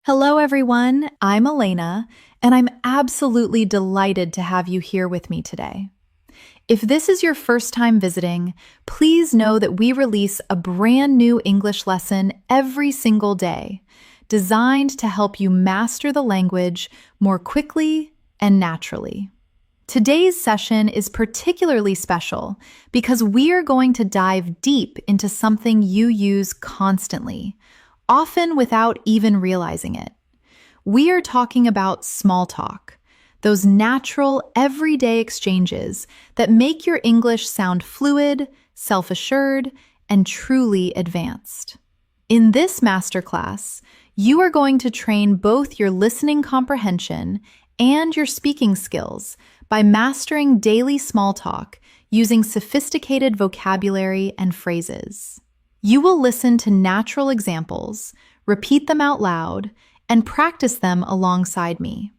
Hello, everyone. I'm Elena, and I'm absolutely delighted to have you here with me today. If this is your first time visiting, please know that we release a brand new English lesson every single day, designed to help you master the language more quickly and naturally. Today's session is particularly special because we are going to dive deep into something you use constantly, often without even realizing it. We are talking about small talk, those natural, everyday exchanges that make your English sound fluid, self-assured, and truly advanced. In this masterclass, you are going to train both your listening comprehension and your speaking skills by mastering daily small talk using sophisticated vocabulary and phrases. You will listen to natural examples, repeat them out loud, and practice them alongside me.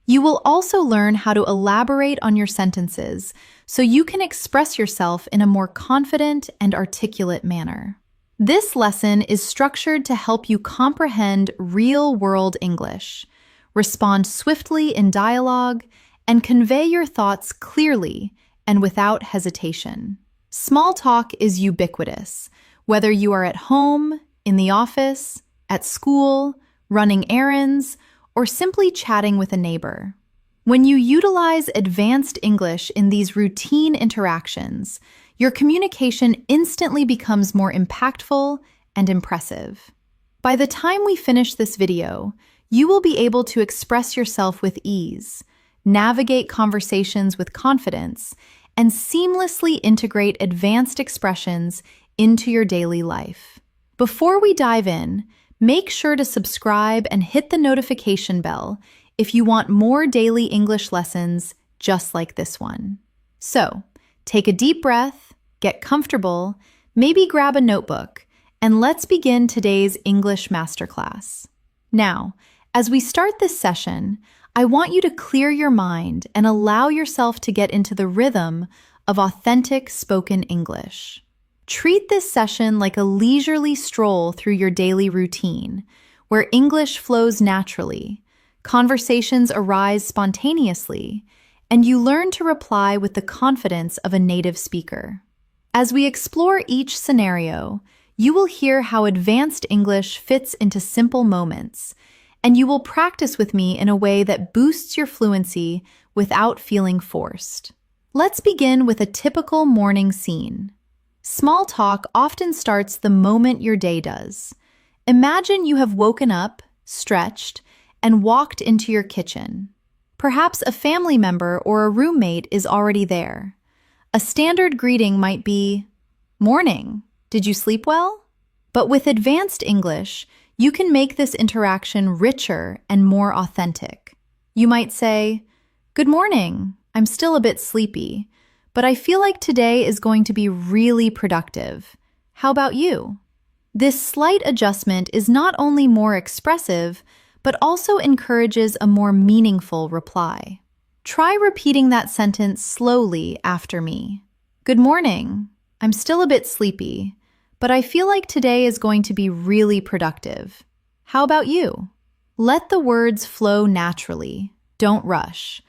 You will also learn how to elaborate on your sentences so you can express yourself in a more confident and articulate manner. This lesson is structured to help you comprehend real-world English, respond swiftly in dialogue, and convey your thoughts clearly and without hesitation. Small talk is ubiquitous, whether you are at home, in the office, at school, running errands, or simply chatting with a neighbor. When you utilize advanced English in these routine interactions, your communication instantly becomes more impactful and impressive. By the time we finish this video, you will be able to express yourself with ease, navigate conversations with confidence, and seamlessly integrate advanced expressions into your daily life. Before we dive in, make sure to subscribe and hit the notification bell if you want more daily English lessons just like this one. So, take a deep breath, get comfortable, maybe grab a notebook, and let's begin today's English masterclass. Now, as we start this session, I want you to clear your mind and allow yourself to get into the rhythm of authentic spoken English. Treat this session like a leisurely stroll through your daily routine, where English flows naturally, conversations arise spontaneously, and you learn to reply with the confidence of a native speaker. As we explore each scenario, you will hear how advanced English fits into simple moments, and you will practice with me in a way that boosts your fluency without feeling forced. Let's begin with a typical morning scene. Small talk often starts the moment your day does. Imagine you have woken up, stretched, and walked into your kitchen. Perhaps a family member or a roommate is already there. A standard greeting might be, "Morning, did you sleep well?" But with advanced English, you can make this interaction richer and more authentic. You might say, "Good morning, I'm still a bit sleepy, but I feel like today is going to be really productive. How about you?" This slight adjustment is not only more expressive, but also encourages a more meaningful reply. Try repeating that sentence slowly after me. "Good morning, I'm still a bit sleepy, but I feel like today is going to be really productive. How about you?" Let the words flow naturally. Don't rush.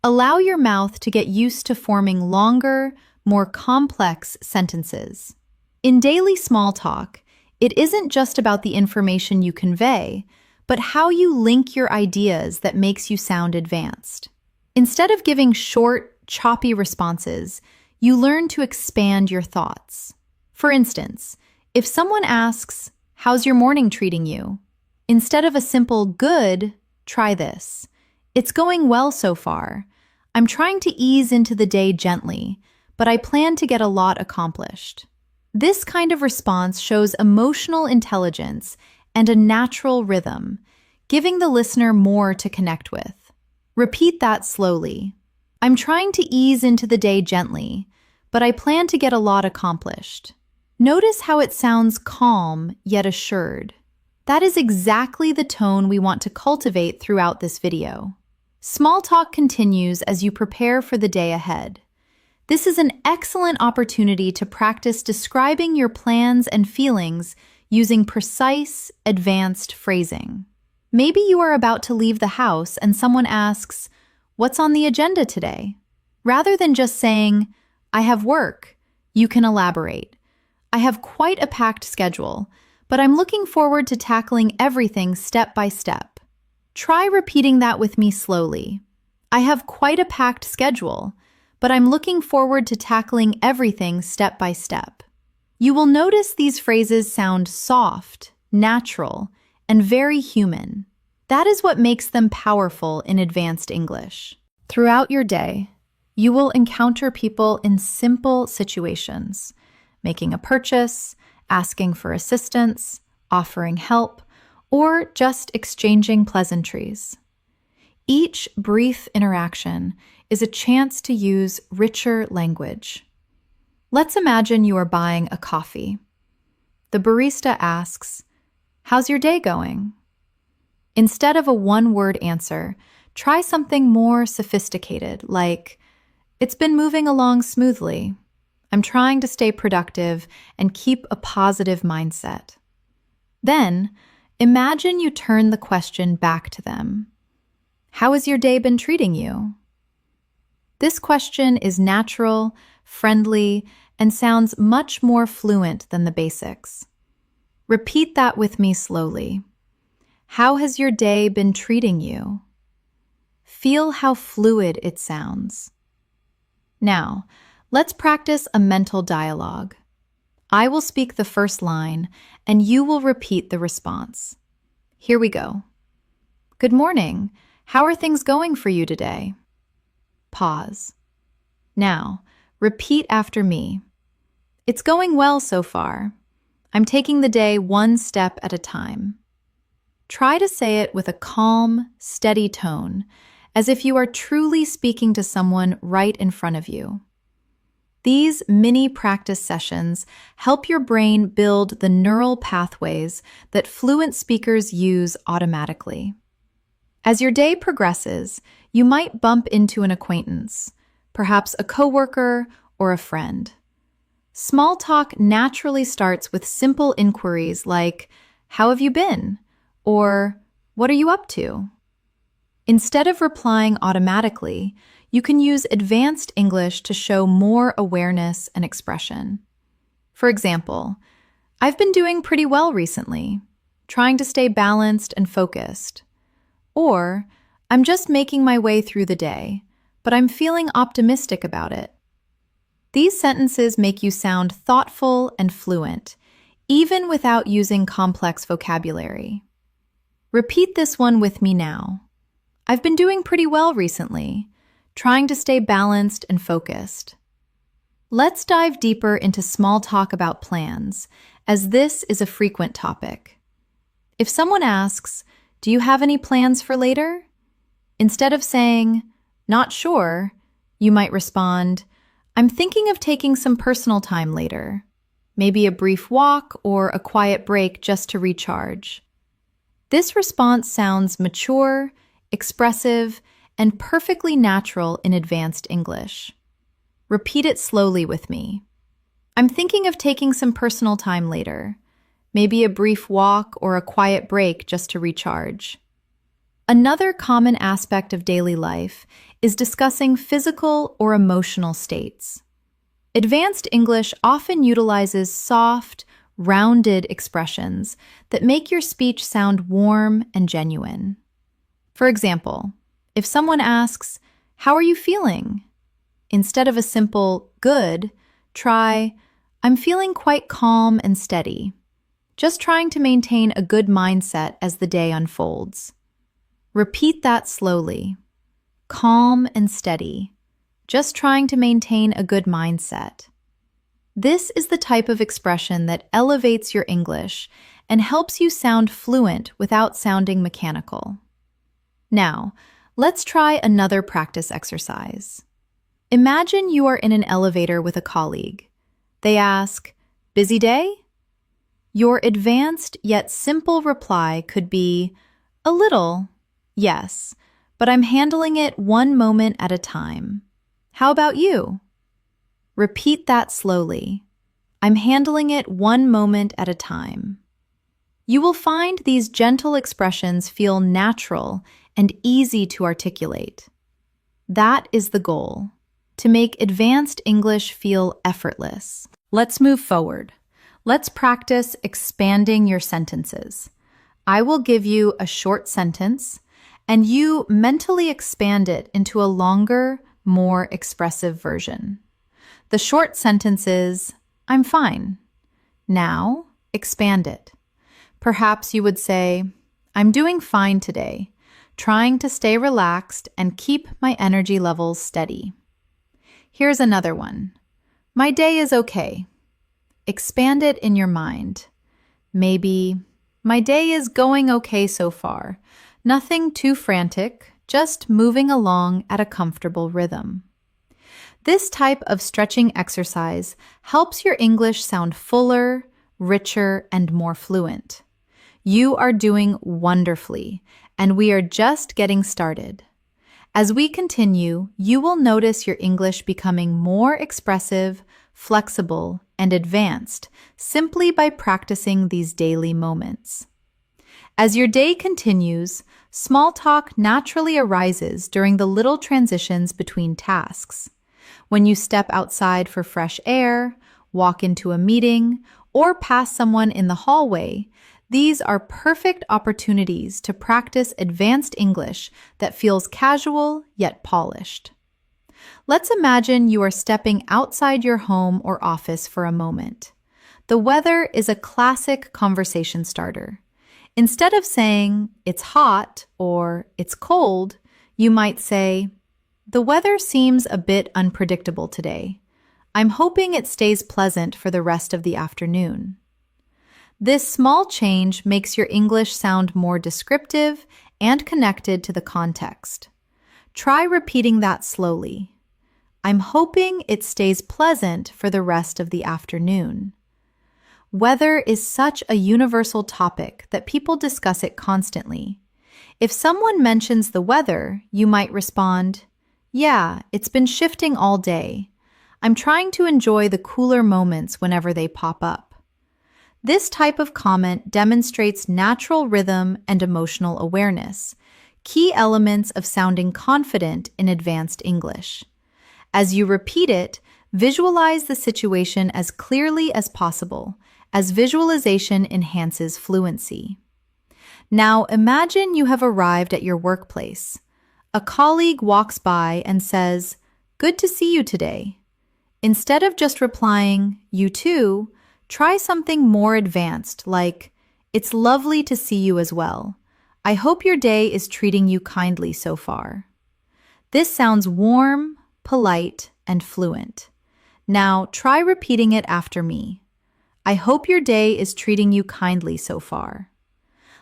Allow your mouth to get used to forming longer, more complex sentences. In daily small talk, it isn't just about the information you convey, but how you link your ideas that makes you sound advanced. Instead of giving short, choppy responses, you learn to expand your thoughts. For instance, if someone asks, "How's your morning treating you?" Instead of a simple "good," try this. "It's going well so far. I'm trying to ease into the day gently, but I plan to get a lot accomplished." This kind of response shows emotional intelligence and a natural rhythm, giving the listener more to connect with. Repeat that slowly. "I'm trying to ease into the day gently, but I plan to get a lot accomplished." Notice how it sounds calm yet assured. That is exactly the tone we want to cultivate throughout this video. Small talk continues as you prepare for the day ahead. This is an excellent opportunity to practice describing your plans and feelings using precise, advanced phrasing. Maybe you are about to leave the house and someone asks, "What's on the agenda today?" Rather than just saying, "I have work," you can elaborate. "I have quite a packed schedule, but I'm looking forward to tackling everything step by step." Try repeating that with me slowly. "I have quite a packed schedule, but I'm looking forward to tackling everything step by step." You will notice these phrases sound soft, natural, and very human. That is what makes them powerful in advanced English. Throughout your day, you will encounter people in simple situations, making a purchase, asking for assistance, offering help, or just exchanging pleasantries. Each brief interaction is a chance to use richer language. Let's imagine you are buying a coffee. The barista asks, "How's your day going?" Instead of a one-word answer, try something more sophisticated, like, "It's been moving along smoothly. I'm trying to stay productive and keep a positive mindset." Then, imagine you turn the question back to them. "How has your day been treating you?" This question is natural, friendly, and sounds much more fluent than the basics. Repeat that with me slowly. How has your day been treating you? Feel how fluid it sounds. Now, let's practice a mental dialogue. I will speak the first line, and you will repeat the response. Here we go. "Good morning. How are things going for you today?" Pause. Now, repeat after me. "It's going well so far. I'm taking the day one step at a time." Try to say it with a calm, steady tone, as if you are truly speaking to someone right in front of you. These mini practice sessions help your brain build the neural pathways that fluent speakers use automatically. As your day progresses, you might bump into an acquaintance, perhaps a coworker or a friend. Small talk naturally starts with simple inquiries like, "How have you been?" or "What are you up to?" Instead of replying automatically, you can use advanced English to show more awareness and expression. For example, "I've been doing pretty well recently, trying to stay balanced and focused." Or, "I'm just making my way through the day, but I'm feeling optimistic about it." These sentences make you sound thoughtful and fluent, even without using complex vocabulary. Repeat this one with me now. "I've been doing pretty well recently, trying to stay balanced and focused." Let's dive deeper into small talk about plans, as this is a frequent topic. If someone asks, "Do you have any plans for later?" Instead of saying, "Not sure," you might respond, "I'm thinking of taking some personal time later, maybe a brief walk or a quiet break just to recharge." This response sounds mature, expressive, and perfectly natural in advanced English. Repeat it slowly with me. "I'm thinking of taking some personal time later, maybe a brief walk or a quiet break just to recharge." Another common aspect of daily life is discussing physical or emotional states. Advanced English often utilizes soft, rounded expressions that make your speech sound warm and genuine. For example, if someone asks, "How are you feeling?" Instead of a simple "good," try, "I'm feeling quite calm and steady, just trying to maintain a good mindset as the day unfolds." Repeat that slowly. Calm and steady, just trying to maintain a good mindset. This is the type of expression that elevates your English and helps you sound fluent without sounding mechanical. Now, let's try another practice exercise. Imagine you are in an elevator with a colleague. They ask, "Busy day?" Your advanced yet simple reply could be, "A little, yes, but I'm handling it one moment at a time. How about you?" Repeat that slowly. "I'm handling it one moment at a time." You will find these gentle expressions feel natural and easy to articulate. That is the goal, to make advanced English feel effortless. Let's move forward. Let's practice expanding your sentences. I will give you a short sentence, and you mentally expand it into a longer, more expressive version. The short sentence is, I'm fine. Now, expand it. Perhaps you would say, I'm doing fine today, trying to stay relaxed and keep my energy levels steady. Here's another one. My day is okay. Expand it in your mind. Maybe, my day is going okay so far. Nothing too frantic, just moving along at a comfortable rhythm. This type of stretching exercise helps your English sound fuller, richer, and more fluent. You are doing wonderfully, and we are just getting started. As we continue, you will notice your English becoming more expressive, flexible, and advanced simply by practicing these daily moments. As your day continues, small talk naturally arises during the little transitions between tasks. When you step outside for fresh air, walk into a meeting, or pass someone in the hallway, these are perfect opportunities to practice advanced English that feels casual yet polished. Let's imagine you are stepping outside your home or office for a moment. The weather is a classic conversation starter. Instead of saying, it's hot or it's cold, you might say, the weather seems a bit unpredictable today. I'm hoping it stays pleasant for the rest of the afternoon. This small change makes your English sound more descriptive and connected to the context. Try repeating that slowly. I'm hoping it stays pleasant for the rest of the afternoon. Weather is such a universal topic that people discuss it constantly. If someone mentions the weather, you might respond, yeah, it's been shifting all day. I'm trying to enjoy the cooler moments whenever they pop up. This type of comment demonstrates natural rhythm and emotional awareness, key elements of sounding confident in advanced English. As you repeat it, visualize the situation as clearly as possible, as visualization enhances fluency. Now imagine you have arrived at your workplace. A colleague walks by and says, "Good to see you today." Instead of just replying, "You too," try something more advanced like, "It's lovely to see you as well. I hope your day is treating you kindly so far." This sounds warm, polite, and fluent. Now try repeating it after me. I hope your day is treating you kindly so far.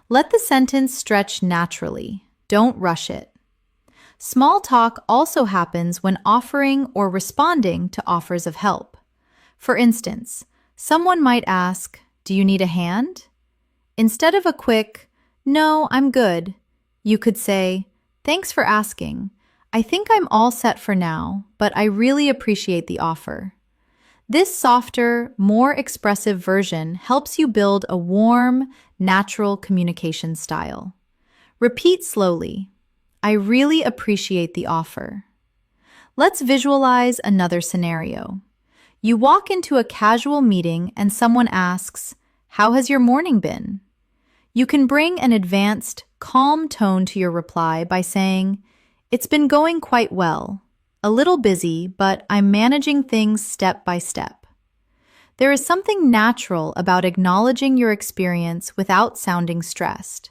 Let the sentence stretch naturally. Don't rush it. Small talk also happens when offering or responding to offers of help. For instance, someone might ask, "Do you need a hand?" Instead of a quick, "No, I'm good," you could say, "Thanks for asking. I think I'm all set for now, but I really appreciate the offer." This softer, more expressive version helps you build a warm, natural communication style. Repeat slowly. I really appreciate the offer. Let's visualize another scenario. You walk into a casual meeting and someone asks, "How has your morning been?" You can bring an advanced, calm tone to your reply by saying, "It's been going quite well. A little busy, but I'm managing things step by step." There is something natural about acknowledging your experience without sounding stressed.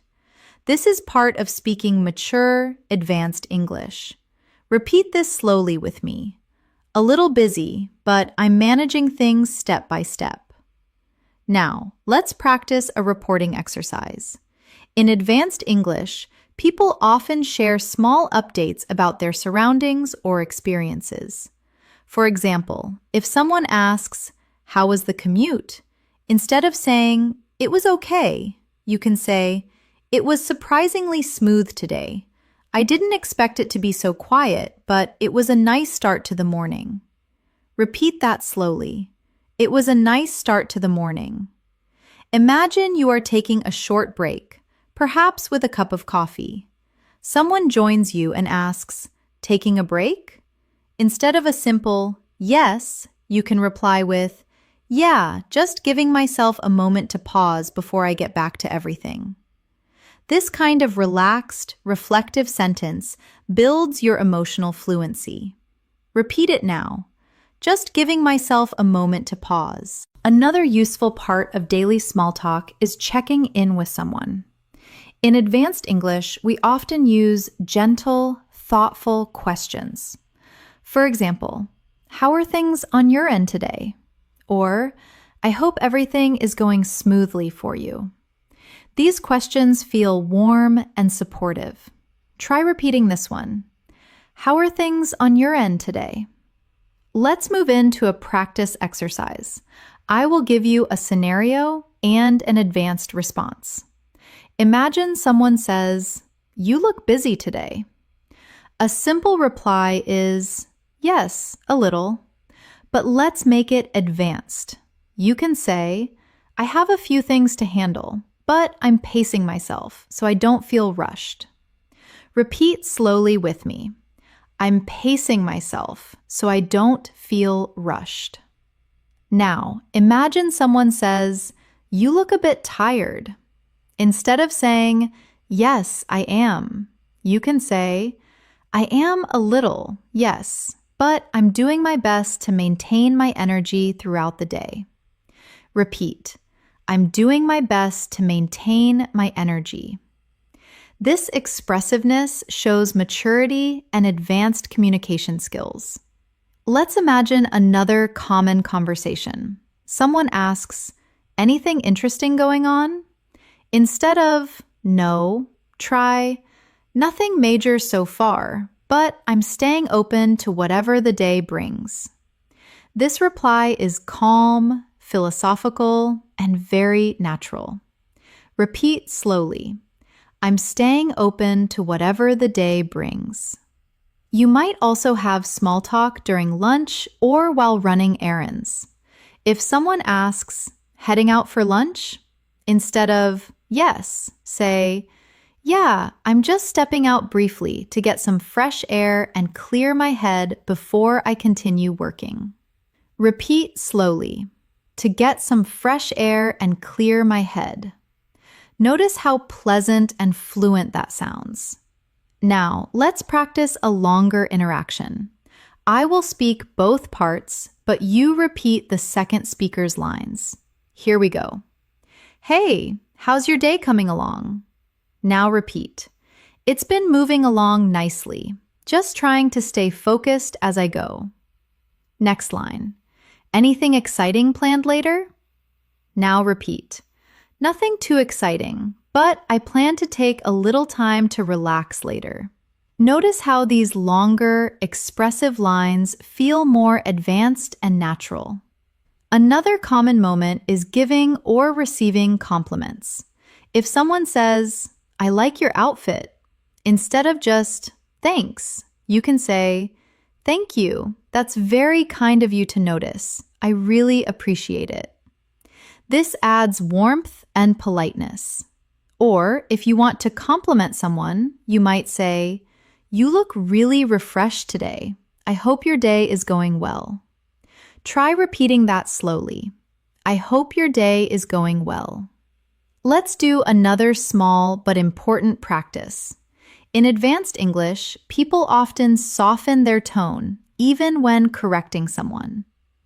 This is part of speaking mature, advanced English. Repeat this slowly with me. A little busy, but I'm managing things step by step. Now, let's practice a reporting exercise. In advanced English, people often share small updates about their surroundings or experiences. For example, if someone asks, "How was the commute?" instead of saying, "It was okay," you can say, "It was surprisingly smooth today. I didn't expect it to be so quiet, but it was a nice start to the morning." Repeat that slowly. It was a nice start to the morning. Imagine you are taking a short break, perhaps with a cup of coffee. Someone joins you and asks, "Taking a break?" Instead of a simple yes, you can reply with, "Yeah, just giving myself a moment to pause before I get back to everything." This kind of relaxed, reflective sentence builds your emotional fluency. Repeat it now, just giving myself a moment to pause. Another useful part of daily small talk is checking in with someone. In advanced English, we often use gentle, thoughtful questions. For example, "How are things on your end today?" Or, "I hope everything is going smoothly for you." These questions feel warm and supportive. Try repeating this one. "How are things on your end today?" Let's move into a practice exercise. I will give you a scenario and an advanced response. Imagine someone says, "You look busy today." A simple reply is, "Yes, a little." But let's make it advanced. You can say, "I have a few things to handle, but I'm pacing myself so I don't feel rushed." Repeat slowly with me. "I'm pacing myself so I don't feel rushed." Now, imagine someone says, "You look a bit tired." Instead of saying, "Yes, I am," you can say, "I am a little, yes, but I'm doing my best to maintain my energy throughout the day." Repeat, "I'm doing my best to maintain my energy." This expressiveness shows maturity and advanced communication skills. Let's imagine another common conversation. Someone asks, "Anything interesting going on?" Instead of "No," try, "Nothing major so far, but I'm staying open to whatever the day brings." This reply is calm, philosophical, and very natural. Repeat slowly. "I'm staying open to whatever the day brings." You might also have small talk during lunch or while running errands. If someone asks, "Heading out for lunch?" Instead of "Yes," say, "Yeah, I'm just stepping out briefly to get some fresh air and clear my head before I continue working." Repeat slowly, "To get some fresh air and clear my head." Notice how pleasant and fluent that sounds. Now, let's practice a longer interaction. I will speak both parts, but you repeat the second speaker's lines. Here we go. "Hey, how's your day coming along?" Now repeat. "It's been moving along nicely, just trying to stay focused as I go." Next line. "Anything exciting planned later?" Now repeat. "Nothing too exciting, but I plan to take a little time to relax later." Notice how these longer, expressive lines feel more advanced and natural. Another common moment is giving or receiving compliments. If someone says, "I like your outfit," instead of just "Thanks," you can say, "Thank you. That's very kind of you to notice. I really appreciate it." This adds warmth and politeness. Or if you want to compliment someone, you might say, "You look really refreshed today. I hope your day is going well." Try repeating that slowly. "I hope your day is going well." Let's do another small but important practice. In advanced English, people often soften their tone, even when correcting someone.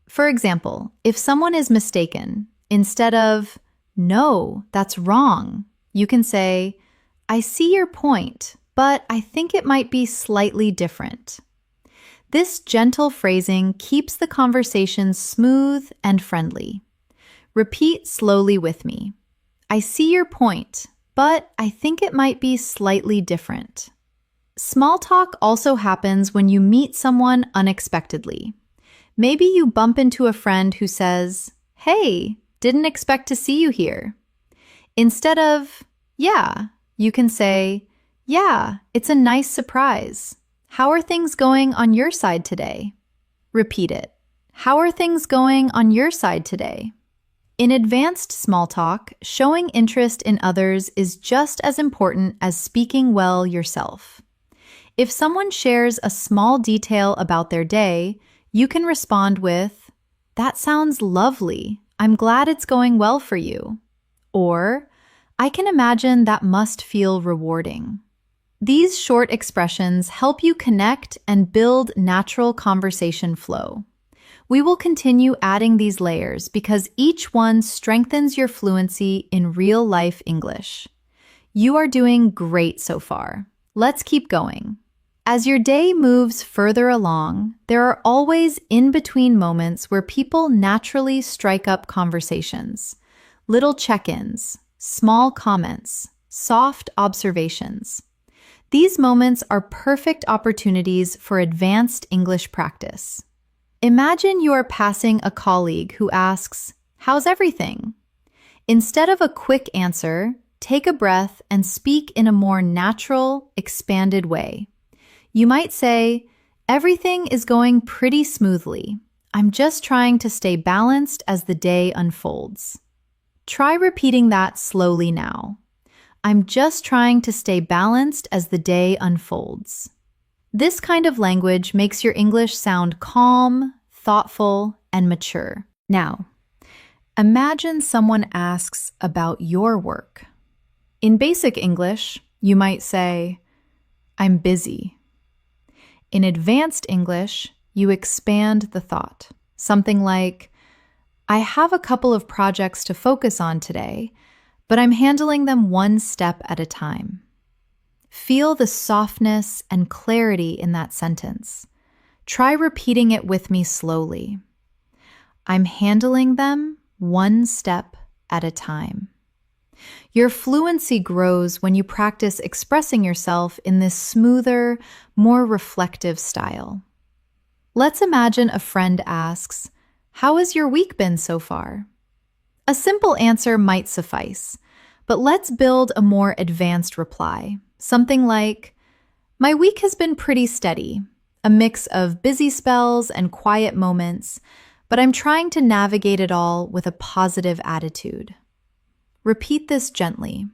For example, if someone is mistaken, instead of "No, that's wrong," you can say, "I see your point, but I think it might be slightly different." This gentle phrasing keeps the conversation smooth and friendly. Repeat slowly with me. "I see your point, but I think it might be slightly different." Small talk also happens when you meet someone unexpectedly. Maybe you bump into a friend who says, "Hey, didn't expect to see you here." Instead of "Yeah," you can say, "Yeah, it's a nice surprise. How are things going on your side today?" Repeat it. "How are things going on your side today?" In advanced small talk, showing interest in others is just as important as speaking well yourself. If someone shares a small detail about their day, you can respond with, "That sounds lovely. I'm glad it's going well for you." Or, "I can imagine that must feel rewarding." These short expressions help you connect and build natural conversation flow. We will continue adding these layers because each one strengthens your fluency in real-life English. You are doing great so far. Let's keep going. As your day moves further along, there are always in-between moments where people naturally strike up conversations. Little check-ins, small comments, soft observations. These moments are perfect opportunities for advanced English practice. Imagine you are passing a colleague who asks, "How's everything?" Instead of a quick answer, take a breath and speak in a more natural, expanded way. You might say, "Everything is going pretty smoothly. I'm just trying to stay balanced as the day unfolds." Try repeating that slowly now. "I'm just trying to stay balanced as the day unfolds." This kind of language makes your English sound calm, thoughtful, and mature. Now, imagine someone asks about your work. In basic English, you might say, "I'm busy." In advanced English, you expand the thought. Something like, "I have a couple of projects to focus on today, but I'm handling them one step at a time." Feel the softness and clarity in that sentence. Try repeating it with me slowly. I'm handling them one step at a time. Your fluency grows when you practice expressing yourself in this smoother, more reflective style. Let's imagine a friend asks, "How has your week been so far?" A simple answer might suffice, but let's build a more advanced reply. Something like, "My week has been pretty steady, a mix of busy spells and quiet moments, but I'm trying to navigate it all with a positive attitude." Repeat this gently.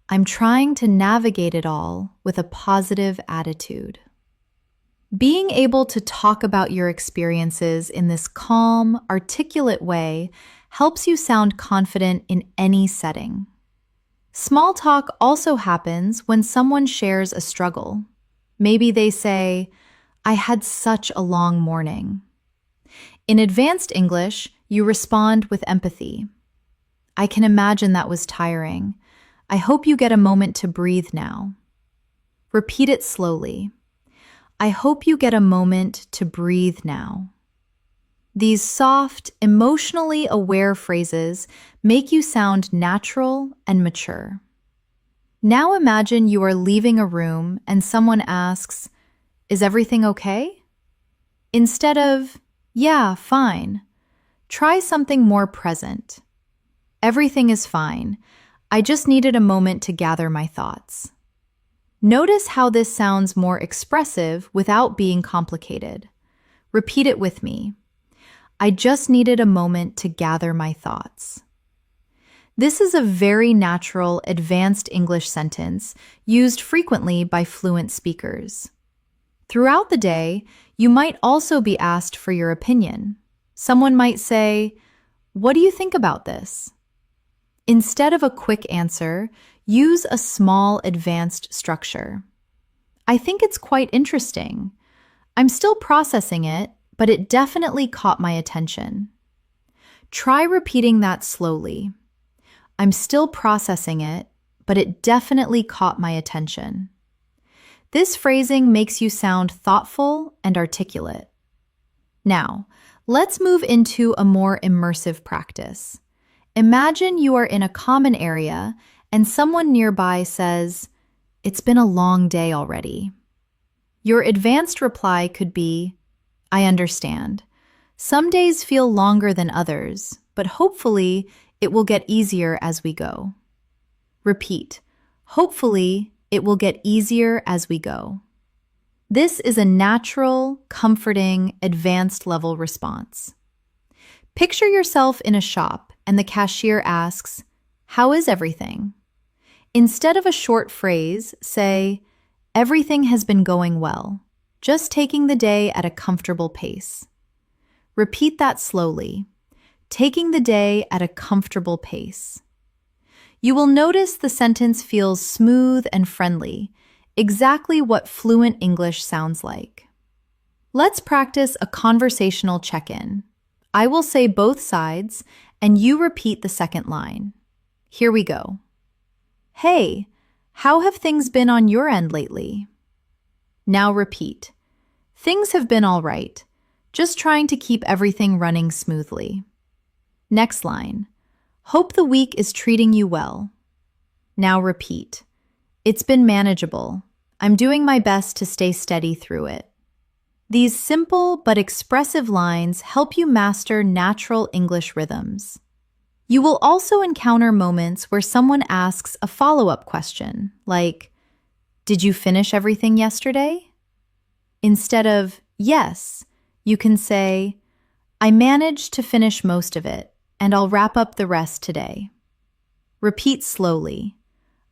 I'm trying to navigate it all with a positive attitude. Being able to talk about your experiences in this calm, articulate way helps you sound confident in any setting. Small talk also happens when someone shares a struggle. Maybe they say, "I had such a long morning." In advanced English, you respond with empathy. "I can imagine that was tiring. I hope you get a moment to breathe now." Repeat it slowly. I hope you get a moment to breathe now. These soft, emotionally aware phrases make you sound natural and mature. Now imagine you are leaving a room and someone asks, "Is everything okay?" Instead of, "Yeah, fine," try something more present. "Everything is fine. I just needed a moment to gather my thoughts." Notice how this sounds more expressive without being complicated. Repeat it with me. I just needed a moment to gather my thoughts. This is a very natural, advanced English sentence used frequently by fluent speakers. Throughout the day, you might also be asked for your opinion. Someone might say, "What do you think about this?" Instead of a quick answer, use a small, advanced structure. "I think it's quite interesting. I'm still processing it, but it definitely caught my attention." Try repeating that slowly. "I'm still processing it, but it definitely caught my attention." This phrasing makes you sound thoughtful and articulate. Now, let's move into a more immersive practice. Imagine you are in a common area and someone nearby says, "It's been a long day already." Your advanced reply could be, "I understand. Some days feel longer than others, but hopefully it will get easier as we go." Repeat, "Hopefully it will get easier as we go." This is a natural, comforting, advanced level response. Picture yourself in a shop and the cashier asks, "How is everything?" Instead of a short phrase, say, "Everything has been going well, just taking the day at a comfortable pace." Repeat that slowly, taking the day at a comfortable pace. You will notice the sentence feels smooth and friendly, exactly what fluent English sounds like. Let's practice a conversational check-in. I will say both sides, and you repeat the second line. Here we go. "Hey, how have things been on your end lately?" Now repeat. "Things have been all right, just trying to keep everything running smoothly." Next line. "Hope the week is treating you well." Now repeat. "It's been manageable. I'm doing my best to stay steady through it." These simple but expressive lines help you master natural English rhythms. You will also encounter moments where someone asks a follow-up question, like, "Did you finish everything yesterday?" Instead of "yes," you can say, "I managed to finish most of it, and I'll wrap up the rest today." Repeat slowly.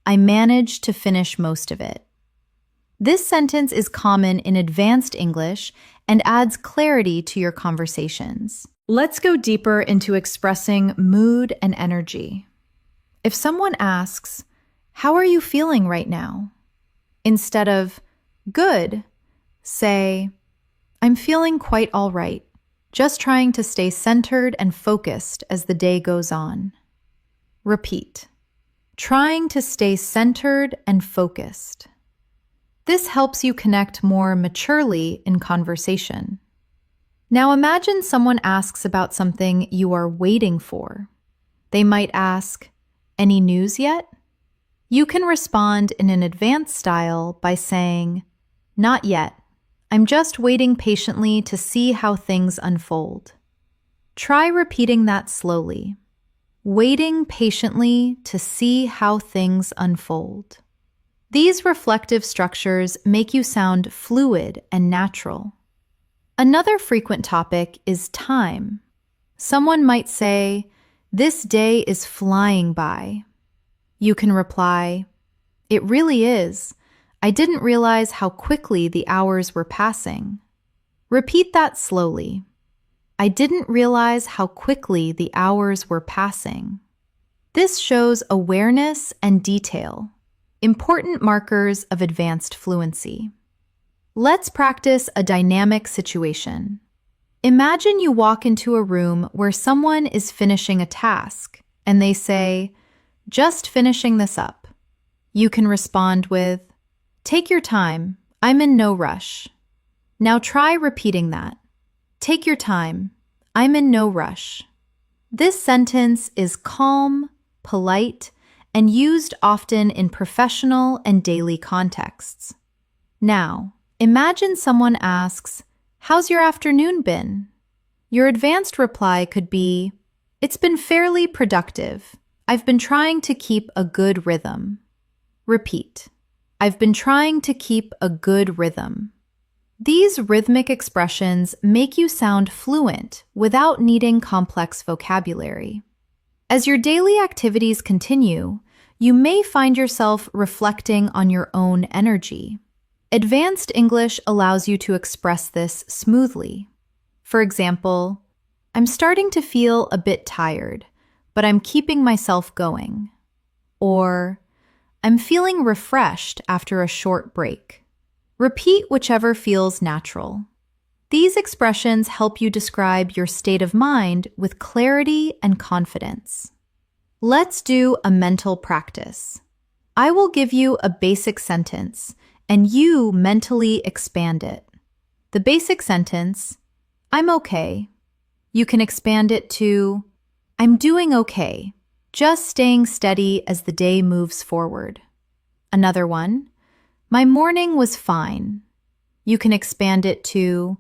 "I managed to finish most of it." This sentence is common in advanced English and adds clarity to your conversations. Let's go deeper into expressing mood and energy. If someone asks, "How are you feeling right now?" Instead of "good," say, "I'm feeling quite all right, just trying to stay centered and focused as the day goes on." Repeat. Trying to stay centered and focused. This helps you connect more maturely in conversation. Now imagine someone asks about something you are waiting for. They might ask, "Any news yet?" You can respond in an advanced style by saying, "Not yet. I'm just waiting patiently to see how things unfold." Try repeating that slowly. Waiting patiently to see how things unfold. These reflective structures make you sound fluid and natural. Another frequent topic is time. Someone might say, "This day is flying by." You can reply, "It really is. I didn't realize how quickly the hours were passing." Repeat that slowly. "I didn't realize how quickly the hours were passing." This shows awareness and detail, important markers of advanced fluency. Let's practice a dynamic situation. Imagine you walk into a room where someone is finishing a task, and they say, "Just finishing this up." You can respond with, "Take your time. I'm in no rush." Now try repeating that. "Take your time. I'm in no rush." This sentence is calm, polite, and used often in professional and daily contexts. Now, imagine someone asks, "How's your afternoon been?" Your advanced reply could be, "It's been fairly productive. I've been trying to keep a good rhythm." Repeat. "I've been trying to keep a good rhythm." These rhythmic expressions make you sound fluent without needing complex vocabulary. As your daily activities continue, you may find yourself reflecting on your own energy. Advanced English allows you to express this smoothly. For example, "I'm starting to feel a bit tired, but I'm keeping myself going." Or, "I'm feeling refreshed after a short break." Repeat whichever feels natural. These expressions help you describe your state of mind with clarity and confidence. Let's do a mental practice. I will give you a basic sentence, and you mentally expand it. The basic sentence, "I'm okay." You can expand it to, "I'm doing okay, just staying steady as the day moves forward." Another one, "My morning was fine." You can expand it to,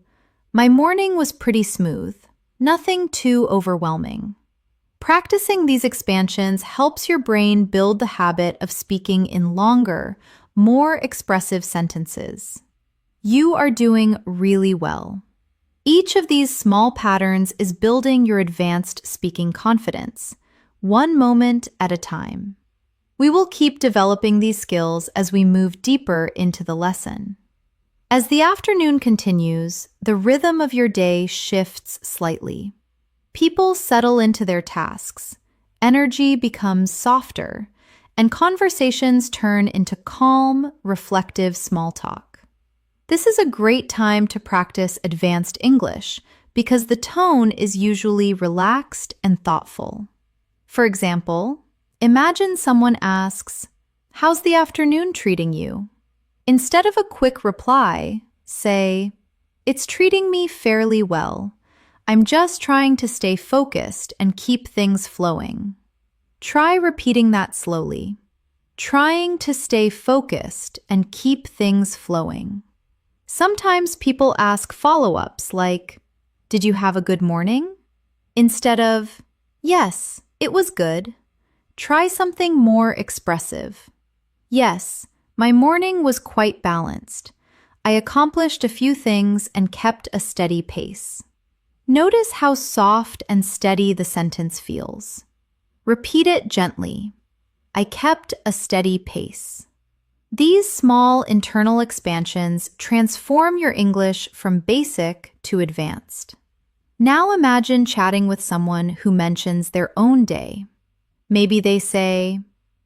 "My morning was pretty smooth, nothing too overwhelming." Practicing these expansions helps your brain build the habit of speaking in longer, more expressive sentences. You are doing really well. Each of these small patterns is building your advanced speaking confidence, one moment at a time. We will keep developing these skills as we move deeper into the lesson. As the afternoon continues, the rhythm of your day shifts slightly. People settle into their tasks, energy becomes softer, and conversations turn into calm, reflective small talk. This is a great time to practice advanced English because the tone is usually relaxed and thoughtful. For example, imagine someone asks, "How's the afternoon treating you?" Instead of a quick reply, say, "It's treating me fairly well. I'm just trying to stay focused and keep things flowing." Try repeating that slowly. Trying to stay focused and keep things flowing. Sometimes people ask follow-ups like, "Did you have a good morning?" Instead of, "Yes, it was good." Try something more expressive. "Yes, my morning was quite balanced. I accomplished a few things and kept a steady pace." Notice how soft and steady the sentence feels. Repeat it gently. I kept a steady pace. These small internal expansions transform your English from basic to advanced. Now imagine chatting with someone who mentions their own day. Maybe they say,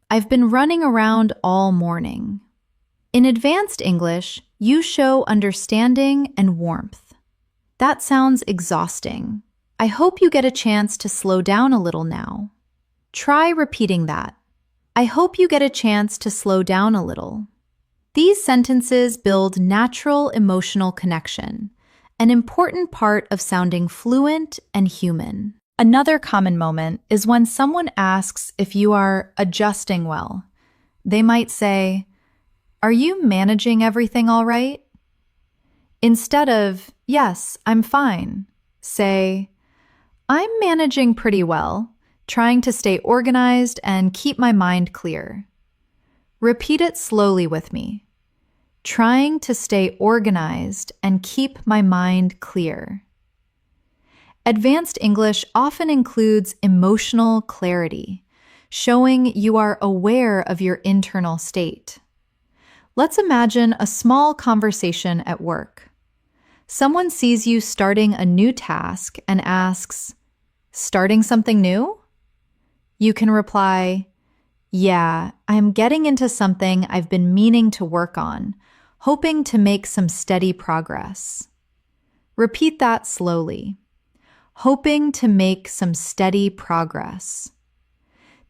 "I've been running around all morning." In advanced English, you show understanding and warmth. "That sounds exhausting. I hope you get a chance to slow down a little now." Try repeating that. "I hope you get a chance to slow down a little." These sentences build natural emotional connection, an important part of sounding fluent and human. Another common moment is when someone asks if you are adjusting well. They might say, "Are you managing everything all right?" Instead of, "Yes, I'm fine," say, "I'm managing pretty well, trying to stay organized and keep my mind clear." Repeat it slowly with me. Trying to stay organized and keep my mind clear. Advanced English often includes emotional clarity, showing you are aware of your internal state. Let's imagine a small conversation at work. Someone sees you starting a new task and asks, "Starting something new?" You can reply, "Yeah, I'm getting into something I've been meaning to work on, hoping to make some steady progress." Repeat that slowly. Hoping to make some steady progress.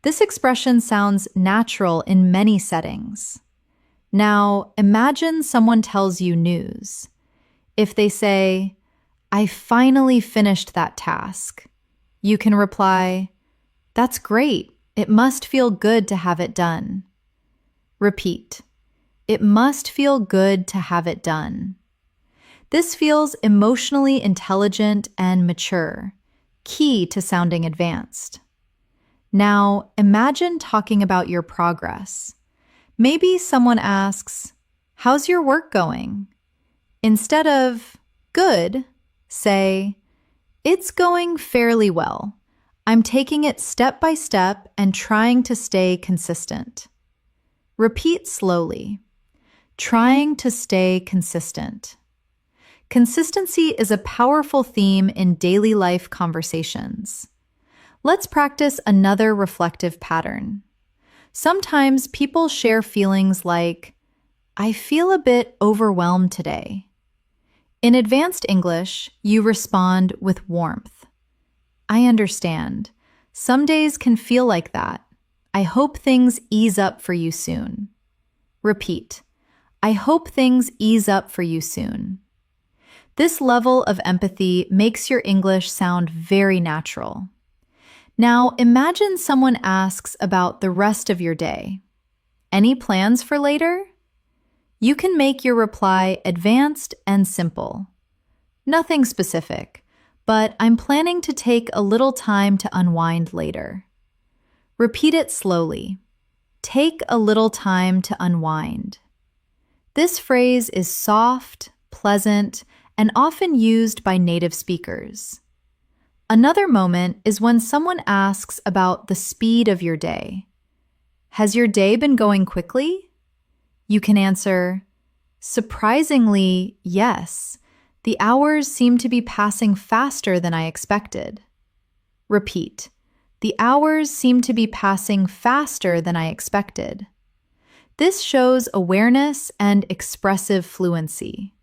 This expression sounds natural in many settings. Now, imagine someone tells you news. If they say, "I finally finished that task," you can reply, "That's great. It must feel good to have it done." Repeat. It must feel good to have it done. This feels emotionally intelligent and mature, key to sounding advanced. Now, imagine talking about your progress. Maybe someone asks, "How's your work going?" Instead of, "Good," say, "It's going fairly well. I'm taking it step by step and trying to stay consistent." Repeat slowly. Trying to stay consistent. Consistency is a powerful theme in daily life conversations. Let's practice another reflective pattern. Sometimes people share feelings like, "I feel a bit overwhelmed today." In advanced English, you respond with warmth. "I understand. Some days can feel like that. I hope things ease up for you soon." Repeat. I hope things ease up for you soon. This level of empathy makes your English sound very natural. Now, imagine someone asks about the rest of your day. Any plans for later? You can make your reply advanced and simple. Nothing specific, but I'm planning to take a little time to unwind later. Repeat it slowly. Take a little time to unwind. This phrase is soft, pleasant, and often used by native speakers. Another moment is when someone asks about the speed of your day. Has your day been going quickly? You can answer, surprisingly, yes. The hours seem to be passing faster than I expected. Repeat. The hours seem to be passing faster than I expected. This shows awareness and expressive fluency.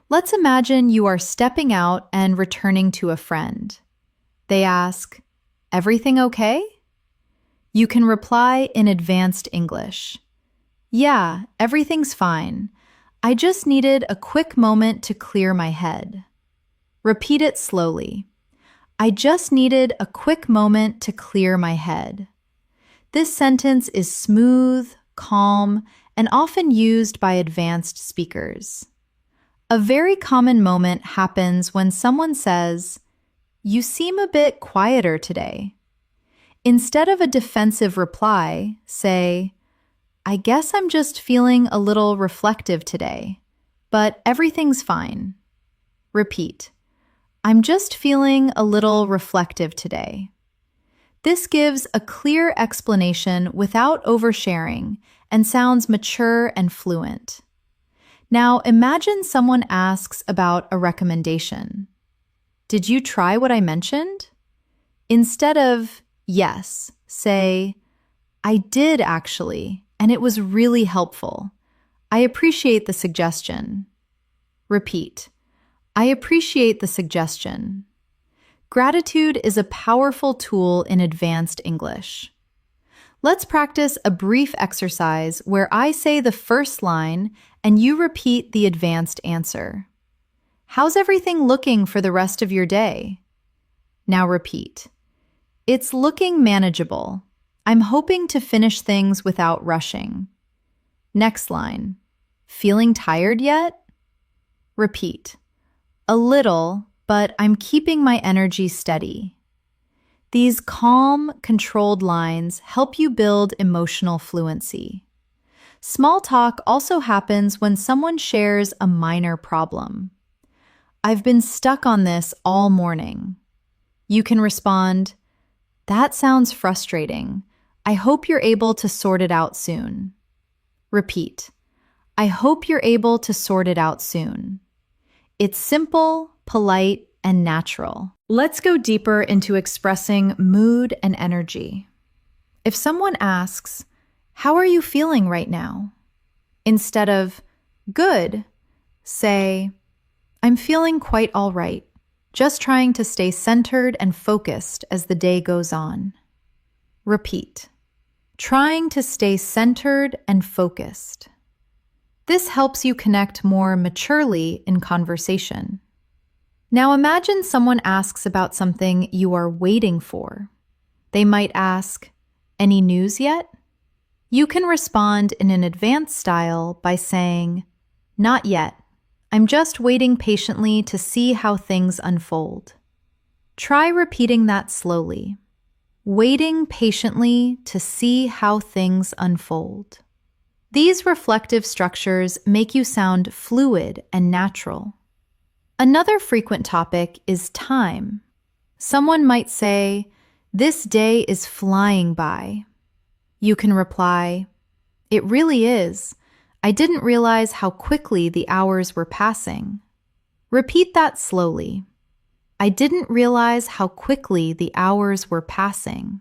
Let's imagine you are stepping out and returning to a friend. They ask, "Everything okay?" You can reply in advanced English. "Yeah, everything's fine. I just needed a quick moment to clear my head." Repeat it slowly. I just needed a quick moment to clear my head. This sentence is smooth, calm, and often used by advanced speakers. A very common moment happens when someone says, "You seem a bit quieter today." Instead of a defensive reply, say, "I guess I'm just feeling a little reflective today, but everything's fine." Repeat. I'm just feeling a little reflective today. This gives a clear explanation without oversharing and sounds mature and fluent. Now imagine someone asks about a recommendation. Did you try what I mentioned? Instead of yes, say, I did actually, and it was really helpful. I appreciate the suggestion. Repeat. I appreciate the suggestion. Gratitude is a powerful tool in advanced English. Let's practice a brief exercise where I say the first line and you repeat the advanced answer. How's everything looking for the rest of your day? Now repeat. It's looking manageable. I'm hoping to finish things without rushing. Next line. Feeling tired yet? Repeat. A little, but I'm keeping my energy steady. These calm, controlled lines help you build emotional fluency. Small talk also happens when someone shares a minor problem. I've been stuck on this all morning. You can respond, that sounds frustrating. I hope you're able to sort it out soon. Repeat. I hope you're able to sort it out soon. It's simple, polite, and natural. Let's go deeper into expressing mood and energy. If someone asks, how are you feeling right now? Instead of, good, say, I'm feeling quite all right, just trying to stay centered and focused as the day goes on. Repeat. Trying to stay centered and focused. This helps you connect more maturely in conversation. Now imagine someone asks about something you are waiting for. They might ask, any news yet? You can respond in an advanced style by saying, not yet. I'm just waiting patiently to see how things unfold. Try repeating that slowly. Waiting patiently to see how things unfold. These reflective structures make you sound fluid and natural. Another frequent topic is time. Someone might say, this day is flying by. You can reply, it really is. I didn't realize how quickly the hours were passing. Repeat that slowly. I didn't realize how quickly the hours were passing.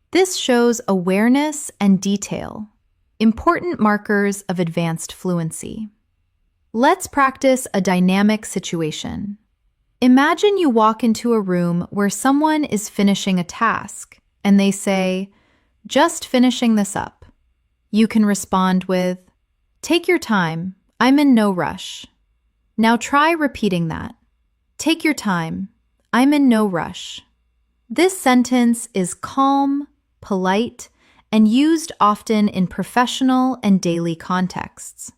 This shows awareness and detail, important markers of advanced fluency. Let's practice a dynamic situation. Imagine you walk into a room where someone is finishing a task, and they say, just finishing this up. You can respond with, take your time, I'm in no rush. Now try repeating that. Take your time, I'm in no rush. This sentence is calm, polite, and used often in professional and daily contexts.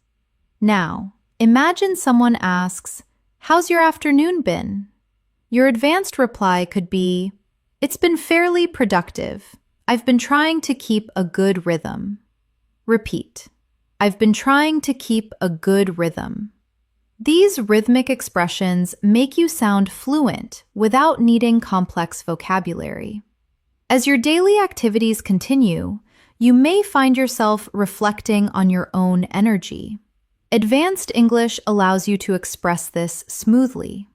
Now, imagine someone asks, how's your afternoon been? Your advanced reply could be, it's been fairly productive. I've been trying to keep a good rhythm. Repeat. I've been trying to keep a good rhythm. These rhythmic expressions make you sound fluent without needing complex vocabulary. As your daily activities continue, you may find yourself reflecting on your own energy. Advanced English allows you to express this smoothly.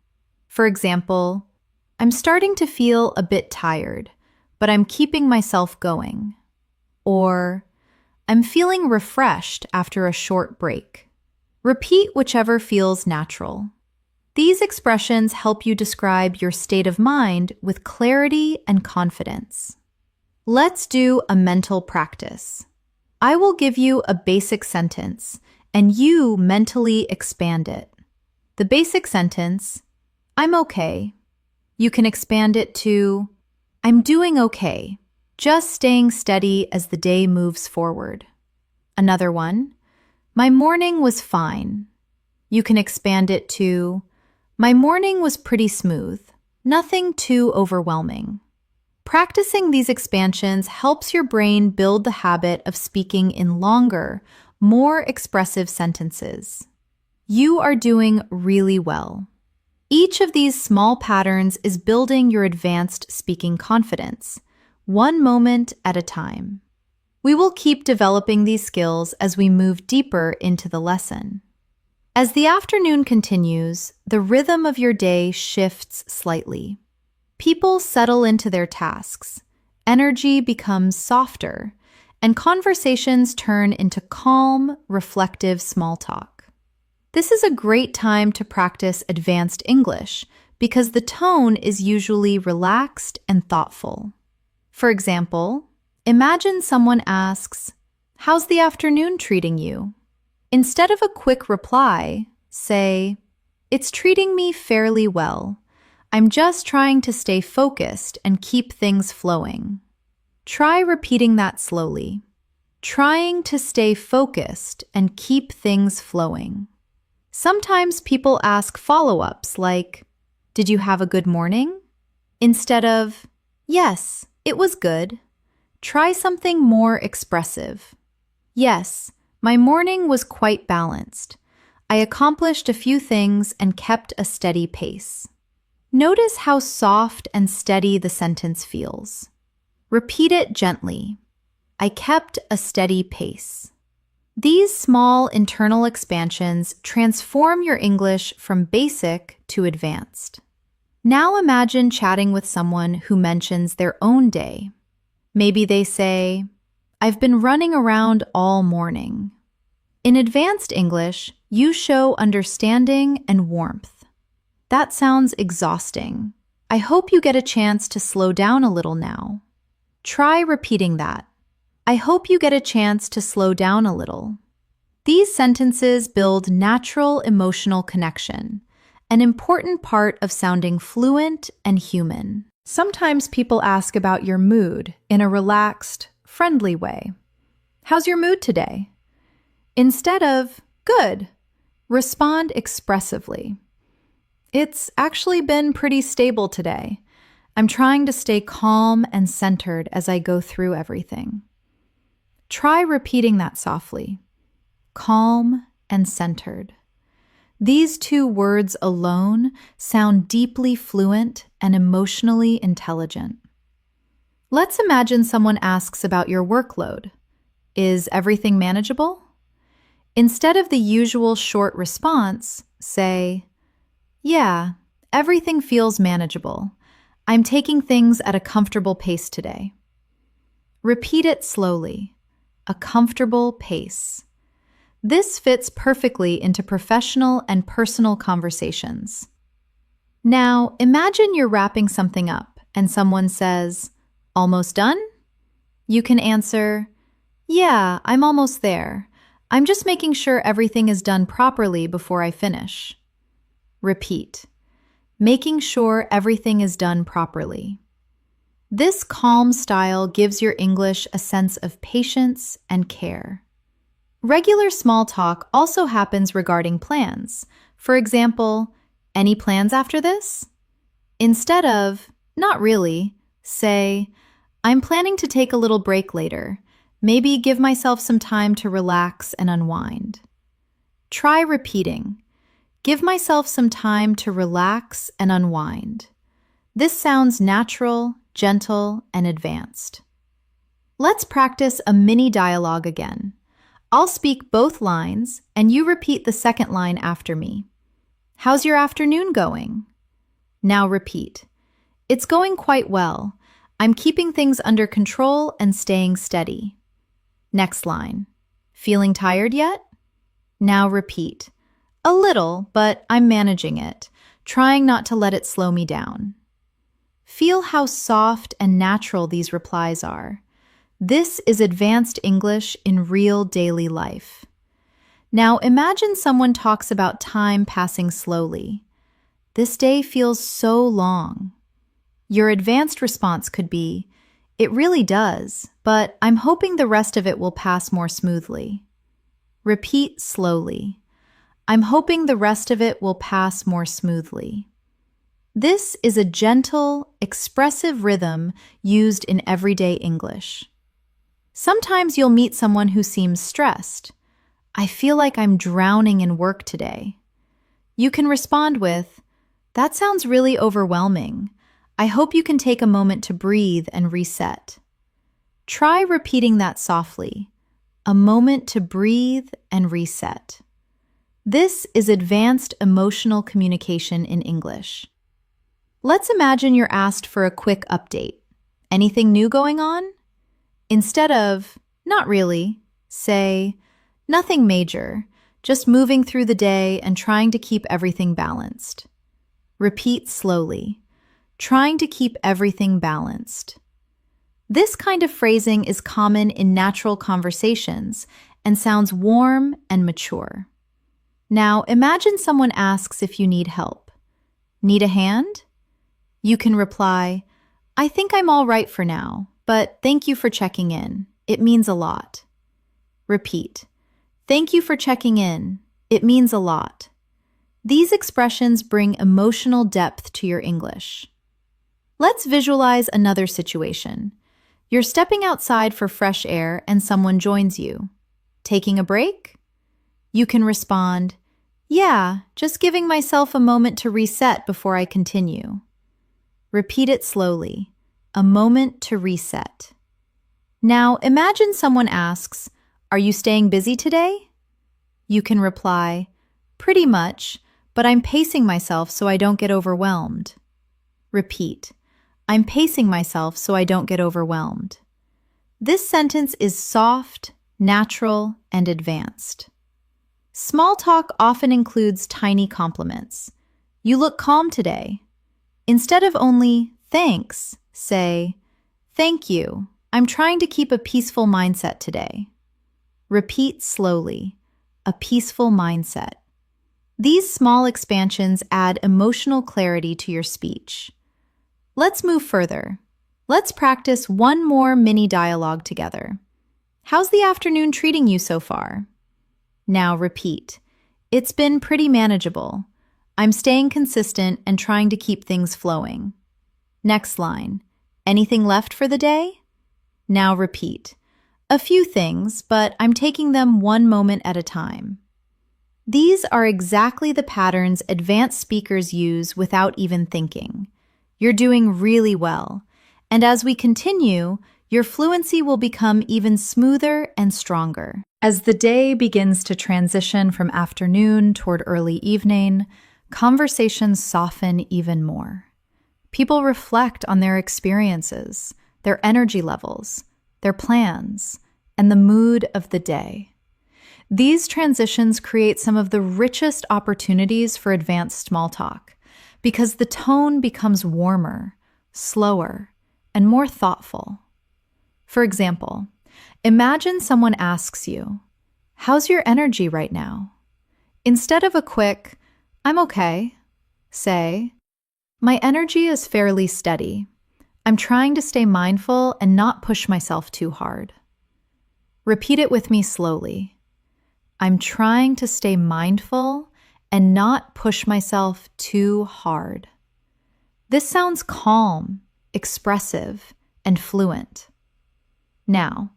For example, I'm starting to feel a bit tired, but I'm keeping myself going. Or, I'm feeling refreshed after a short break. Repeat whichever feels natural. These expressions help you describe your state of mind with clarity and confidence. Let's do a mental practice. I will give you a basic sentence, and you mentally expand it. The basic sentence, I'm okay. You can expand it to, I'm doing okay, just staying steady as the day moves forward. Another one, my morning was fine. You can expand it to, my morning was pretty smooth, nothing too overwhelming. Practicing these expansions helps your brain build the habit of speaking in longer, more expressive sentences. You are doing really well. Each of these small patterns is building your advanced speaking confidence, one moment at a time. We will keep developing these skills as we move deeper into the lesson. As the afternoon continues, the rhythm of your day shifts slightly. People settle into their tasks, energy becomes softer, and conversations turn into calm, reflective small talk. This is a great time to practice advanced English because the tone is usually relaxed and thoughtful. For example, imagine someone asks, "How's the afternoon treating you?" Instead of a quick reply, say, "It's treating me fairly well. I'm just trying to stay focused and keep things flowing." Try repeating that slowly. Trying to stay focused and keep things flowing. Sometimes people ask follow-ups like, "Did you have a good morning?" Instead of, "Yes, it was good." Try something more expressive. "Yes, my morning was quite balanced. I accomplished a few things and kept a steady pace." Notice how soft and steady the sentence feels. Repeat it gently. I kept a steady pace. These small internal expansions transform your English from basic to advanced. Now imagine chatting with someone who mentions their own day. Maybe they say, "I've been running around all morning." In advanced English, you show understanding and warmth. That sounds exhausting. I hope you get a chance to slow down a little now. Try repeating that. I hope you get a chance to slow down a little. These sentences build natural emotional connection, an important part of sounding fluent and human. Sometimes people ask about your mood in a relaxed, friendly way. "How's your mood today?" Instead of, "Good," respond expressively. "It's actually been pretty stable today. I'm trying to stay calm and centered as I go through everything." Try repeating that softly. Calm and centered. These two words alone sound deeply fluent and emotionally intelligent. Let's imagine someone asks about your workload. Is everything manageable? Instead of the usual short response, say, "Yeah, everything feels manageable. I'm taking things at a comfortable pace today." Repeat it slowly. A comfortable pace. This fits perfectly into professional and personal conversations. Now, imagine you're wrapping something up and someone says, "Almost done?" You can answer, "Yeah, I'm almost there. I'm just making sure everything is done properly before I finish." Repeat. Making sure everything is done properly. This calm style gives your English a sense of patience and care. Regular small talk also happens regarding plans. For example, "Any plans after this?" Instead of, "Not really," say, "I'm planning to take a little break later. Maybe give myself some time to relax and unwind." Try repeating, Give myself some time to relax and unwind. This sounds natural, gentle, and advanced. Let's practice a mini dialogue again. I'll speak both lines, and you repeat the second line after me. How's your afternoon going? Now repeat. It's going quite well. I'm keeping things under control and staying steady. Next line. Feeling tired yet? Now repeat. A little, but I'm managing it, trying not to let it slow me down. Feel how soft and natural these replies are. This is advanced English in real daily life. Now imagine someone talks about time passing slowly. This day feels so long. Your advanced response could be, it really does, but I'm hoping the rest of it will pass more smoothly. Repeat slowly. I'm hoping the rest of it will pass more smoothly. This is a gentle, expressive rhythm used in everyday English. Sometimes you'll meet someone who seems stressed. I feel like I'm drowning in work today. You can respond with, that sounds really overwhelming. I hope you can take a moment to breathe and reset. Try repeating that softly. A moment to breathe and reset. This is advanced emotional communication in English. Let's imagine you're asked for a quick update. Anything new going on? Instead of, not really, say, nothing major, just moving through the day and trying to keep everything balanced. Repeat slowly, trying to keep everything balanced. This kind of phrasing is common in natural conversations and sounds warm and mature. Now, imagine someone asks if you need help. Need a hand? You can reply, I think I'm all right for now, but thank you for checking in. It means a lot. Repeat. Thank you for checking in. It means a lot. These expressions bring emotional depth to your English. Let's visualize another situation. You're stepping outside for fresh air and someone joins you. Taking a break? You can respond, yeah, just giving myself a moment to reset before I continue. Repeat it slowly. A moment to reset. Now, imagine someone asks, are you staying busy today? You can reply, pretty much, but I'm pacing myself so I don't get overwhelmed. Repeat, I'm pacing myself so I don't get overwhelmed. This sentence is soft, natural, and advanced. Small talk often includes tiny compliments. You look calm today. Instead of only, thanks, say, thank you. I'm trying to keep a peaceful mindset today. Repeat slowly, a peaceful mindset. These small expansions add emotional clarity to your speech. Let's move further. Let's practice one more mini dialogue together. How's the afternoon treating you so far? Now repeat. It's been pretty manageable. I'm staying consistent and trying to keep things flowing. Next line. Anything left for the day? Now repeat. A few things, but I'm taking them one moment at a time. These are exactly the patterns advanced speakers use without even thinking. You're doing really well. And as we continue, your fluency will become even smoother and stronger. As the day begins to transition from afternoon toward early evening, conversations soften even more. People reflect on their experiences, their energy levels, their plans, and the mood of the day. These transitions create some of the richest opportunities for advanced small talk because the tone becomes warmer, slower, and more thoughtful. For example, imagine someone asks you, how's your energy right now? Instead of a quick, I'm okay, say, my energy is fairly steady. I'm trying to stay mindful and not push myself too hard. Repeat it with me slowly. I'm trying to stay mindful and not push myself too hard. This sounds calm, expressive, and fluent. Now,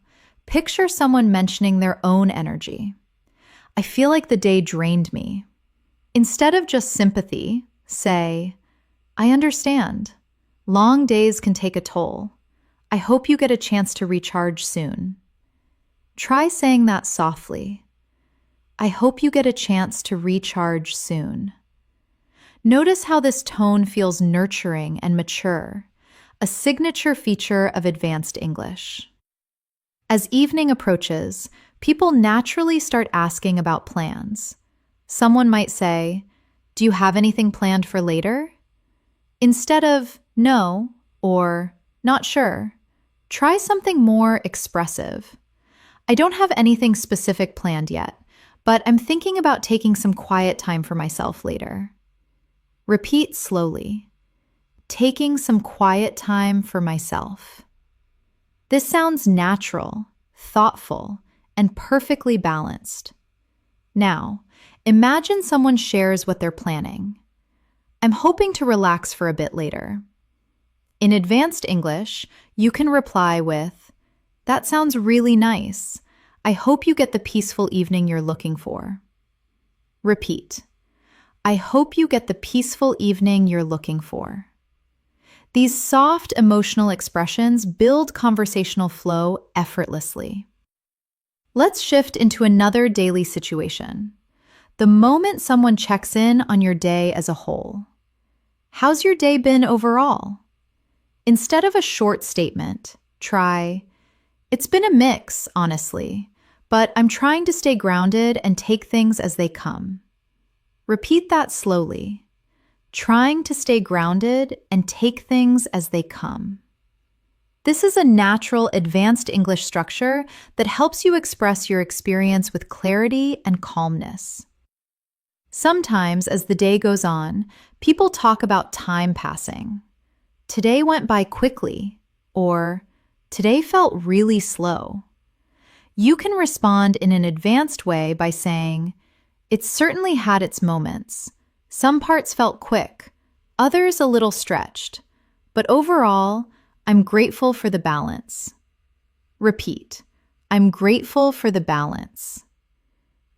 picture someone mentioning their own energy. I feel like the day drained me. Instead of just sympathy, say, I understand. Long days can take a toll. I hope you get a chance to recharge soon. Try saying that softly. I hope you get a chance to recharge soon. Notice how this tone feels nurturing and mature, a signature feature of advanced English. As evening approaches, people naturally start asking about plans. Someone might say, do you have anything planned for later? Instead of no or not sure, try something more expressive. I don't have anything specific planned yet, but I'm thinking about taking some quiet time for myself later. Repeat slowly. Taking some quiet time for myself. This sounds natural, thoughtful, and perfectly balanced. Now, imagine someone shares what they're planning. I'm hoping to relax for a bit later. In advanced English, you can reply with, that sounds really nice. I hope you get the peaceful evening you're looking for. Repeat. I hope you get the peaceful evening you're looking for. These soft emotional expressions build conversational flow effortlessly. Let's shift into another daily situation. The moment someone checks in on your day as a whole. How's your day been overall? Instead of a short statement, try, it's been a mix, honestly, but I'm trying to stay grounded and take things as they come. Repeat that slowly. Trying to stay grounded and take things as they come. This is a natural advanced English structure that helps you express your experience with clarity and calmness. Sometimes, as the day goes on, people talk about time passing. Today went by quickly, or today felt really slow. You can respond in an advanced way by saying, it certainly had its moments. Some parts felt quick, others a little stretched, but overall, I'm grateful for the balance. Repeat, I'm grateful for the balance.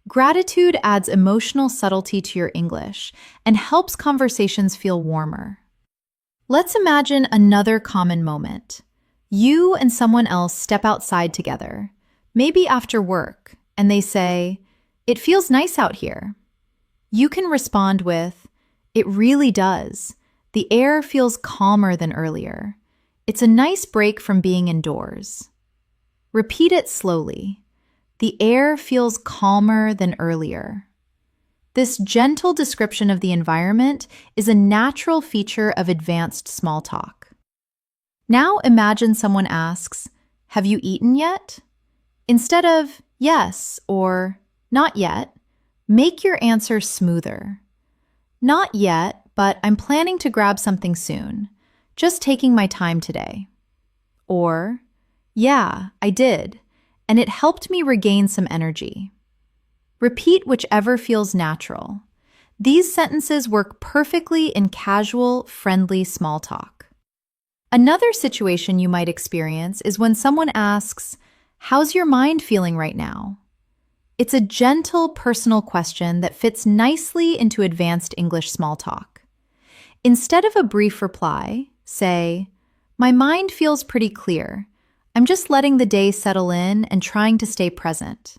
Gratitude adds emotional subtlety to your English and helps conversations feel warmer. Let's imagine another common moment. You and someone else step outside together, maybe after work, and they say, it feels nice out here. You can respond with, it really does. The air feels calmer than earlier. It's a nice break from being indoors. Repeat it slowly. The air feels calmer than earlier. This gentle description of the environment is a natural feature of advanced small talk. Now imagine someone asks, have you eaten yet? Instead of yes or not yet, make your answer smoother. Not yet, but I'm planning to grab something soon. Just taking my time today. Or, yeah, I did, and it helped me regain some energy. Repeat whichever feels natural. These sentences work perfectly in casual, friendly small talk. Another situation you might experience is when someone asks, how's your mind feeling right now? It's a gentle, personal question that fits nicely into advanced English small talk. Instead of a brief reply, say, my mind feels pretty clear. I'm just letting the day settle in and trying to stay present.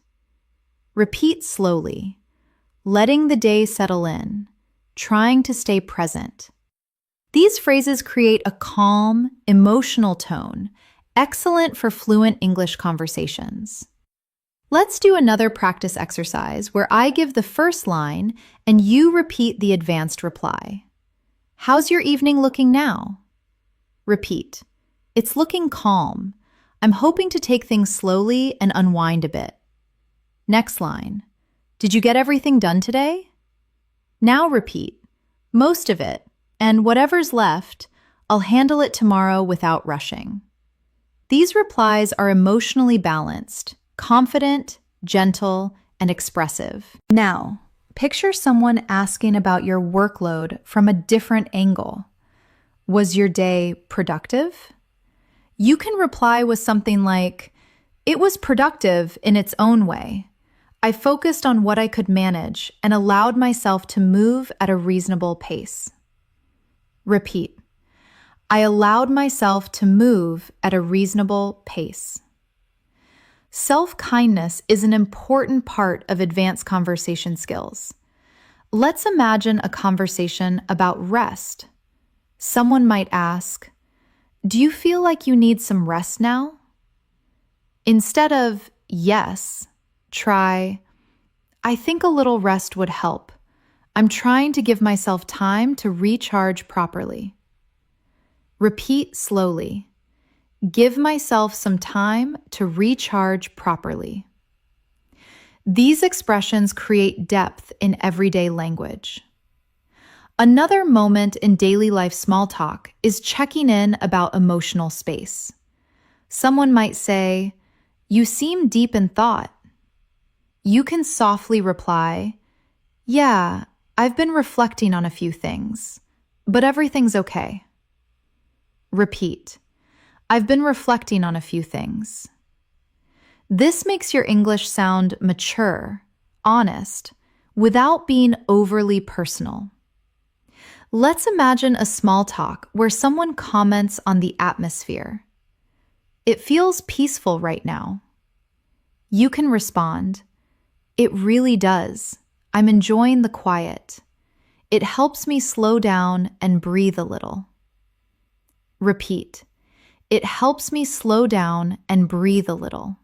Repeat slowly, letting the day settle in, trying to stay present. These phrases create a calm, emotional tone, excellent for fluent English conversations. Let's do another practice exercise where I give the first line and you repeat the advanced reply. How's your evening looking now? Repeat. It's looking calm. I'm hoping to take things slowly and unwind a bit. Next line. Did you get everything done today? Now repeat. Most of it, and whatever's left, I'll handle it tomorrow without rushing. These replies are emotionally balanced, confident, gentle, and expressive. Now, picture someone asking about your workload from a different angle. Was your day productive? You can reply with something like, it was productive in its own way. I focused on what I could manage and allowed myself to move at a reasonable pace. Repeat. I allowed myself to move at a reasonable pace. Self-kindness is an important part of advanced conversation skills. Let's imagine a conversation about rest. Someone might ask, "Do you feel like you need some rest now?" Instead of yes, try, "I think a little rest would help. I'm trying to give myself time to recharge properly." Repeat slowly. Give myself some time to recharge properly. These expressions create depth in everyday language. Another moment in daily life small talk is checking in about emotional space. Someone might say, "You seem deep in thought." You can softly reply, "Yeah, I've been reflecting on a few things, but everything's okay." Repeat, "I've been reflecting on a few things." This makes your English sound mature, honest, without being overly personal. Let's imagine a small talk where someone comments on the atmosphere. "It feels peaceful right now." You can respond, "It really does. I'm enjoying the quiet. It helps me slow down and breathe a little." Repeat, "It helps me slow down and breathe a little."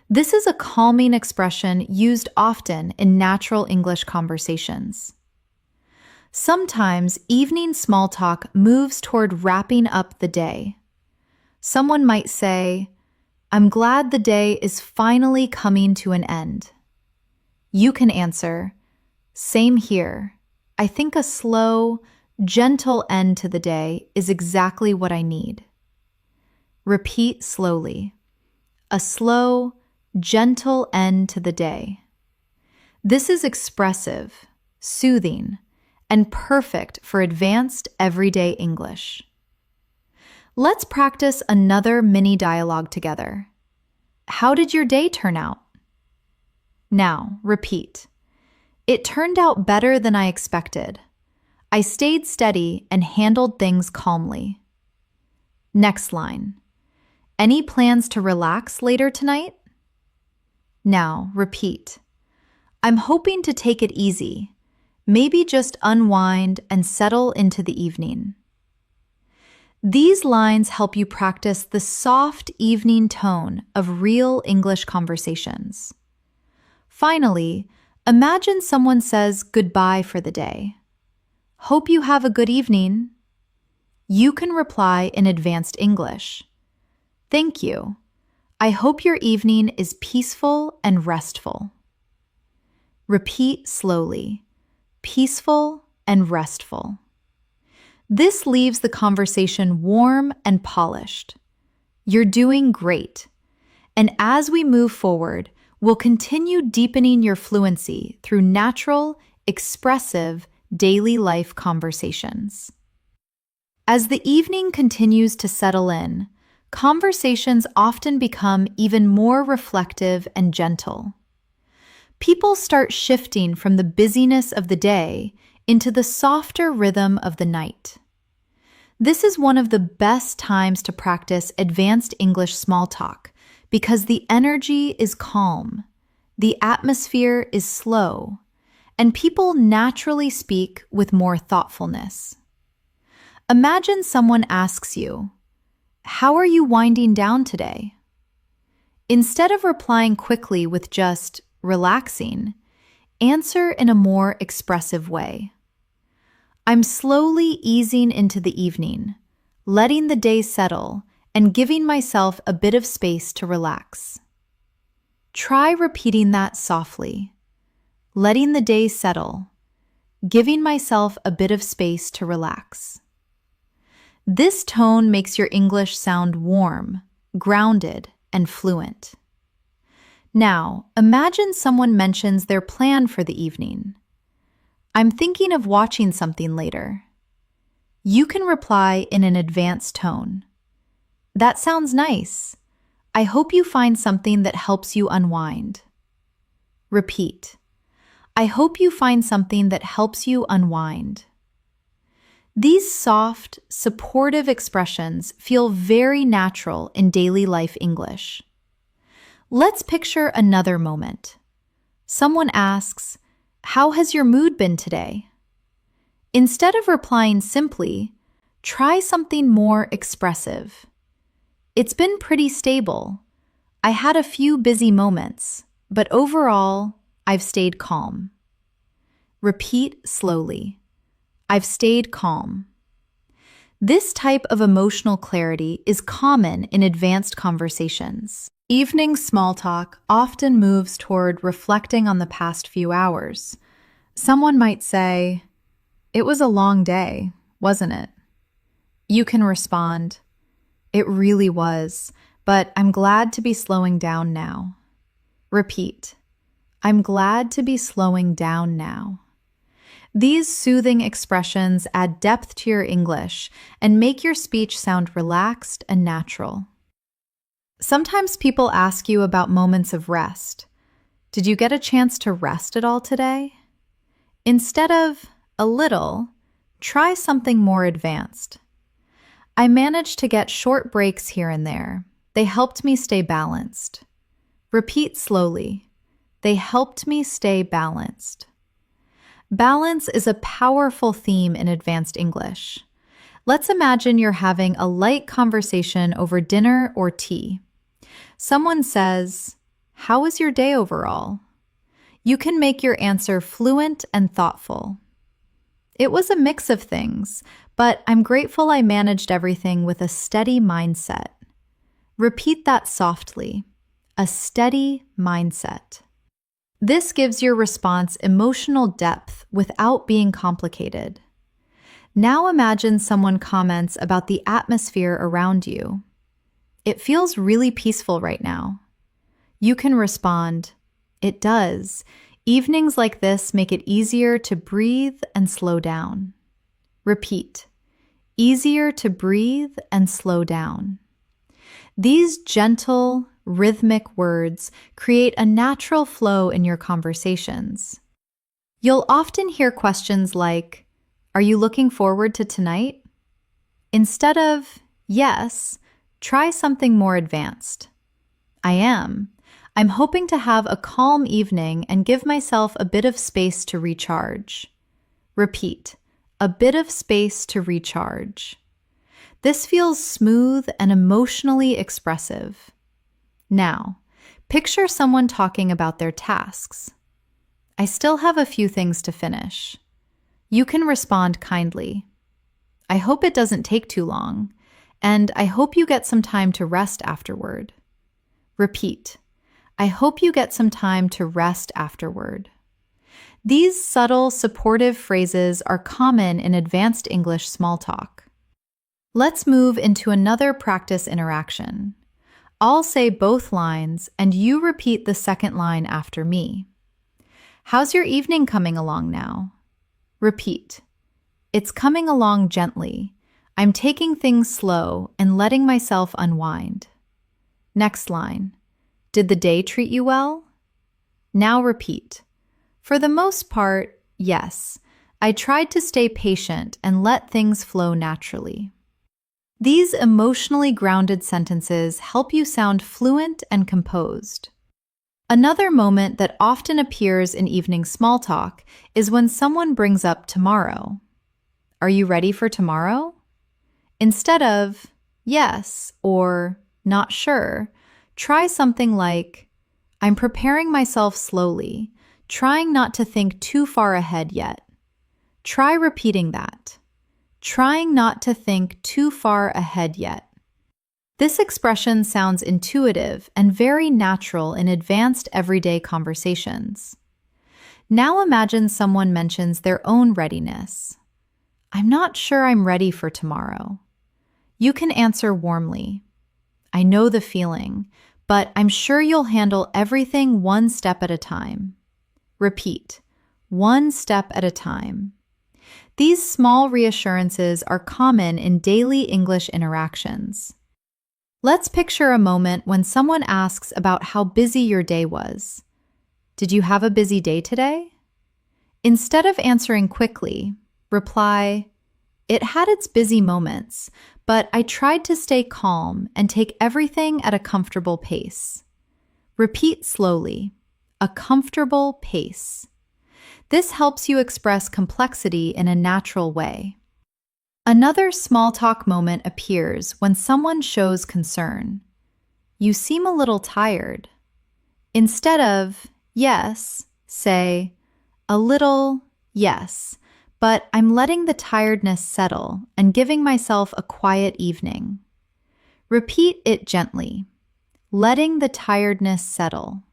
This is a calming expression used often in natural English conversations. Sometimes evening small talk moves toward wrapping up the day. Someone might say, "I'm glad the day is finally coming to an end." You can answer, "Same here. I think a slow, gentle end to the day is exactly what I need." Repeat slowly. A slow, gentle end to the day. This is expressive, soothing, and perfect for advanced everyday English. Let's practice another mini dialogue together. How did your day turn out? Now, repeat. "It turned out better than I expected. I stayed steady and handled things calmly." Next line. "Any plans to relax later tonight?" Now, repeat. "I'm hoping to take it easy. Maybe just unwind and settle into the evening." These lines help you practice the soft evening tone of real English conversations. Finally, imagine someone says goodbye for the day. "Hope you have a good evening." You can reply in advanced English. "Thank you. I hope your evening is peaceful and restful." Repeat slowly. Peaceful and restful. This leaves the conversation warm and polished. You're doing great. And as we move forward, we'll continue deepening your fluency through natural, expressive, daily life conversations. As the evening continues to settle in, conversations often become even more reflective and gentle. People start shifting from the busyness of the day into the softer rhythm of the night. This is one of the best times to practice advanced English small talk because the energy is calm, the atmosphere is slow, and people naturally speak with more thoughtfulness. Imagine someone asks you, "How are you winding down today?" Instead of replying quickly with just relaxing, answer in a more expressive way. "I'm slowly easing into the evening, letting the day settle, and giving myself a bit of space to relax." Try repeating that softly. Letting the day settle, giving myself a bit of space to relax. This tone makes your English sound warm, grounded, and fluent. Now, imagine someone mentions their plan for the evening. "I'm thinking of watching something later." You can reply in an advanced tone. "That sounds nice. I hope you find something that helps you unwind." Repeat. I hope you find something that helps you unwind. These soft, supportive expressions feel very natural in daily life English. Let's picture another moment. Someone asks, "How has your mood been today?" Instead of replying simply, try something more expressive. It's been pretty stable. I had a few busy moments, but overall, I've stayed calm. Repeat slowly. I've stayed calm. This type of emotional clarity is common in advanced conversations. Evening small talk often moves toward reflecting on the past few hours. Someone might say, "It was a long day, wasn't it?" You can respond, "It really was, but I'm glad to be slowing down now." Repeat, "I'm glad to be slowing down now." These soothing expressions add depth to your English and make your speech sound relaxed and natural. Sometimes people ask you about moments of rest. Did you get a chance to rest at all today? Instead of a little, try something more advanced. I managed to get short breaks here and there. They helped me stay balanced. Repeat slowly. They helped me stay balanced. Balance is a powerful theme in advanced English. Let's imagine you're having a light conversation over dinner or tea. Someone says, "How was your day overall?" You can make your answer fluent and thoughtful. "It was a mix of things, but I'm grateful I managed everything with a steady mindset." Repeat that softly. A steady mindset. This gives your response emotional depth without being complicated. Now imagine someone comments about the atmosphere around you. "It feels really peaceful right now." You can respond, "It does. Evenings like this make it easier to breathe and slow down." Repeat, easier to breathe and slow down. These gentle, rhythmic words create a natural flow in your conversations. You'll often hear questions like, "Are you looking forward to tonight?" Instead of "yes," try something more advanced. "I am. I'm hoping to have a calm evening and give myself a bit of space to recharge." Repeat, a bit of space to recharge. This feels smooth and emotionally expressive. Now, picture someone talking about their tasks. "I still have a few things to finish." You can respond kindly. "I hope it doesn't take too long, and I hope you get some time to rest afterward." Repeat, "I hope you get some time to rest afterward." These subtle, supportive phrases are common in advanced English small talk. Let's move into another practice interaction. I'll say both lines, and you repeat the second line after me. "How's your evening coming along now?" Repeat, "It's coming along gently. I'm taking things slow and letting myself unwind." Next line, "Did the day treat you well?" Now repeat, "For the most part, yes. I tried to stay patient and let things flow naturally." These emotionally grounded sentences help you sound fluent and composed. Another moment that often appears in evening small talk is when someone brings up tomorrow. "Are you ready for tomorrow?" Instead of "yes" or "not sure," try something like, "I'm preparing myself slowly, trying not to think too far ahead yet." Try repeating that. Trying not to think too far ahead yet. This expression sounds intuitive and very natural in advanced everyday conversations. Now imagine someone mentions their own readiness. "I'm not sure I'm ready for tomorrow." You can answer warmly, "I know the feeling, but I'm sure you'll handle everything one step at a time." Repeat, one step at a time. These small reassurances are common in daily English interactions. Let's picture a moment when someone asks about how busy your day was. Did you have a busy day today? Instead of answering quickly, reply, "It had its busy moments, but I tried to stay calm and take everything at a comfortable pace." Repeat slowly, a comfortable pace. This helps you express complexity in a natural way. Another small talk moment appears when someone shows concern. "You seem a little tired." Instead of "yes," say "a little, yes, but I'm letting the tiredness settle and giving myself a quiet evening." Repeat it gently, letting the tiredness settle.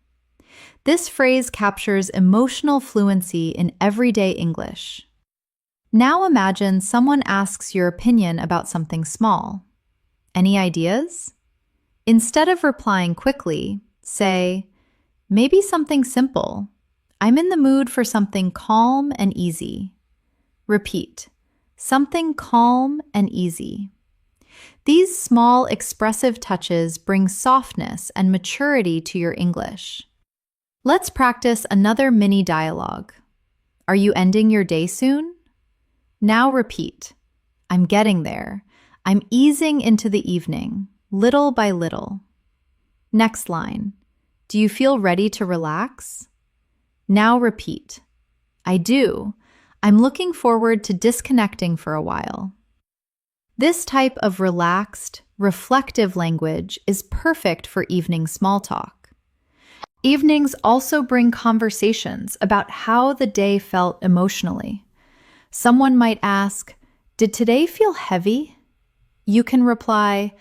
This phrase captures emotional fluency in everyday English. Now imagine someone asks your opinion about something small. Any ideas? Instead of replying quickly, say, "Maybe something simple. I'm in the mood for something calm and easy." Repeat, something calm and easy. These small expressive touches bring softness and maturity to your English. Let's practice another mini dialogue. Are you ending your day soon? Now repeat, "I'm getting there. I'm easing into the evening, little by little." Next line, "Do you feel ready to relax?" Now repeat, "I do. I'm looking forward to disconnecting for a while." This type of relaxed, reflective language is perfect for evening small talk. Evenings also bring conversations about how the day felt emotionally. Someone might ask, "Did today feel heavy?" You can reply,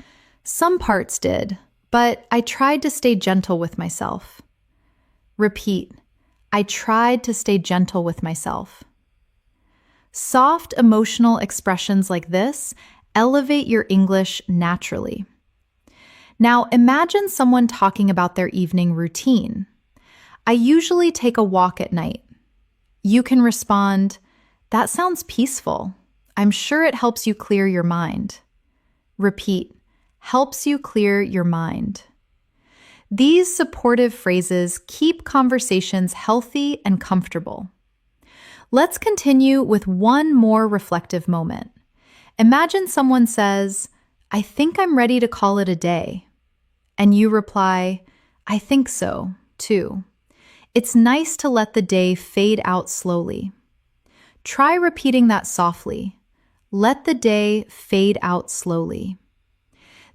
"Some parts did, but I tried to stay gentle with myself." Repeat, "I tried to stay gentle with myself." Soft emotional expressions like this elevate your English naturally. Now imagine someone talking about their evening routine. "I usually take a walk at night." You can respond, "That sounds peaceful. I'm sure it helps you clear your mind." Repeat, "helps you clear your mind." These supportive phrases keep conversations healthy and comfortable. Let's continue with one more reflective moment. Imagine someone says, "I think I'm ready to call it a day." And you reply, "I think so, too." It's nice to let the day fade out slowly. Try repeating that softly. Let the day fade out slowly.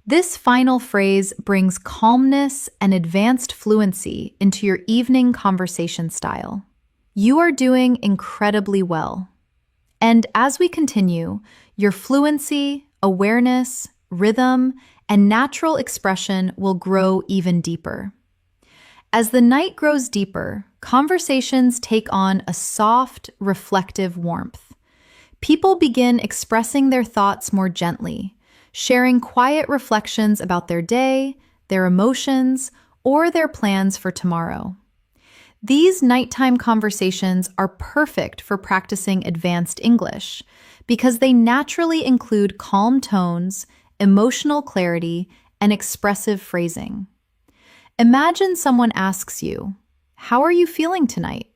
This final phrase brings calmness and advanced fluency into your evening conversation style. You are doing incredibly well. And as we continue, your fluency, awareness, rhythm, and natural expression will grow even deeper. As the night grows deeper, conversations take on a soft, reflective warmth. People begin expressing their thoughts more gently, sharing quiet reflections about their day, their emotions, or their plans for tomorrow. These nighttime conversations are perfect for practicing advanced English because they naturally include calm tones, emotional clarity, and expressive phrasing. Imagine someone asks you, "How are you feeling tonight?"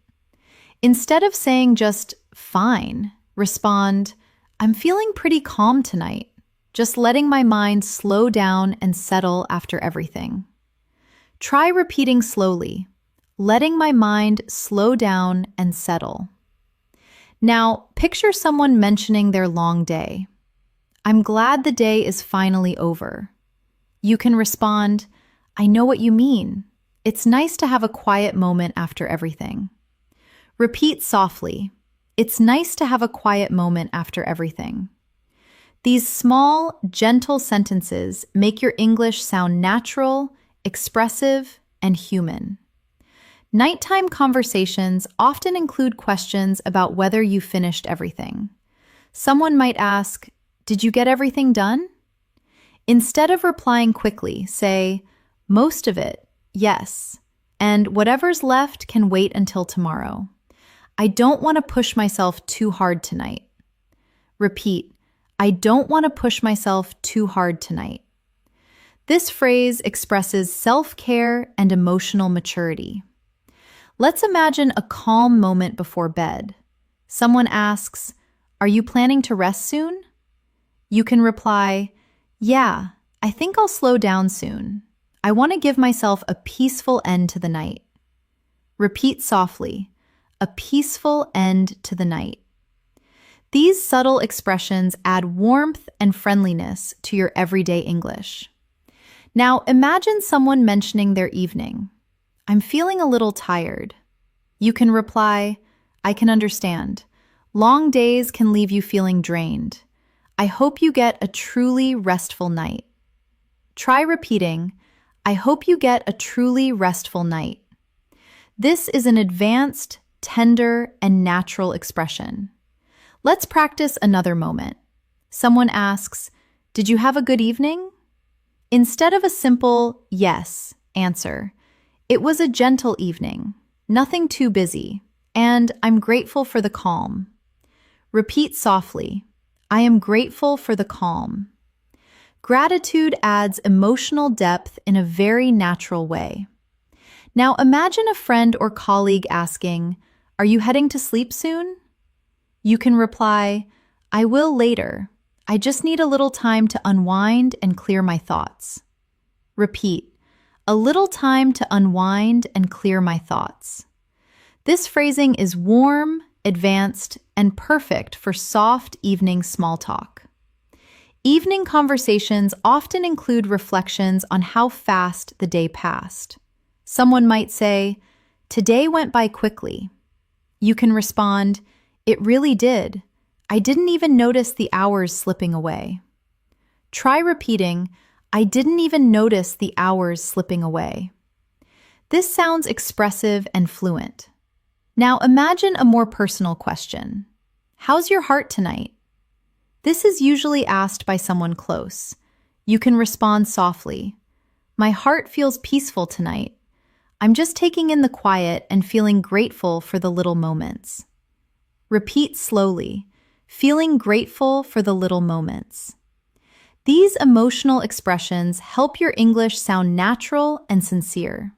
Instead of saying just "fine," respond, "I'm feeling pretty calm tonight, just letting my mind slow down and settle after everything." Try repeating slowly, letting my mind slow down and settle. Now, picture someone mentioning their long day. "I'm glad the day is finally over." You can respond, "I know what you mean. It's nice to have a quiet moment after everything." Repeat softly, "It's nice to have a quiet moment after everything." These small, gentle sentences make your English sound natural, expressive, and human. Nighttime conversations often include questions about whether you finished everything. Someone might ask, "Did you get everything done?" Instead of replying quickly, say, "Most of it, yes, and whatever's left can wait until tomorrow. I don't want to push myself too hard tonight." Repeat, "I don't want to push myself too hard tonight." This phrase expresses self-care and emotional maturity. Let's imagine a calm moment before bed. Someone asks, "Are you planning to rest soon?" You can reply, "Yeah, I think I'll slow down soon. I want to give myself a peaceful end to the night." Repeat softly, "A peaceful end to the night." These subtle expressions add warmth and friendliness to your everyday English. Now imagine someone mentioning their evening. "I'm feeling a little tired." You can reply, "I can understand. Long days can leave you feeling drained. I hope you get a truly restful night." Try repeating, "I hope you get a truly restful night." This is an advanced, tender, and natural expression. Let's practice another moment. Someone asks, "Did you have a good evening?" Instead of a simple "yes" answer, "It was a gentle evening, nothing too busy, and I'm grateful for the calm." Repeat softly, "I am grateful for the calm." Gratitude adds emotional depth in a very natural way. Now imagine a friend or colleague asking, "Are you heading to sleep soon?" You can reply, "I will later. I just need a little time to unwind and clear my thoughts." Repeat, "A little time to unwind and clear my thoughts." This phrasing is warm, advanced, and perfect for soft evening small talk. Evening conversations often include reflections on how fast the day passed. Someone might say, "Today went by quickly." You can respond, "It really did. I didn't even notice the hours slipping away." Try repeating, "I didn't even notice the hours slipping away." This sounds expressive and fluent. Now imagine a more personal question. "How's your heart tonight?" This is usually asked by someone close. You can respond softly, "My heart feels peaceful tonight. I'm just taking in the quiet and feeling grateful for the little moments." Repeat slowly, "Feeling grateful for the little moments." These emotional expressions help your English sound natural and sincere.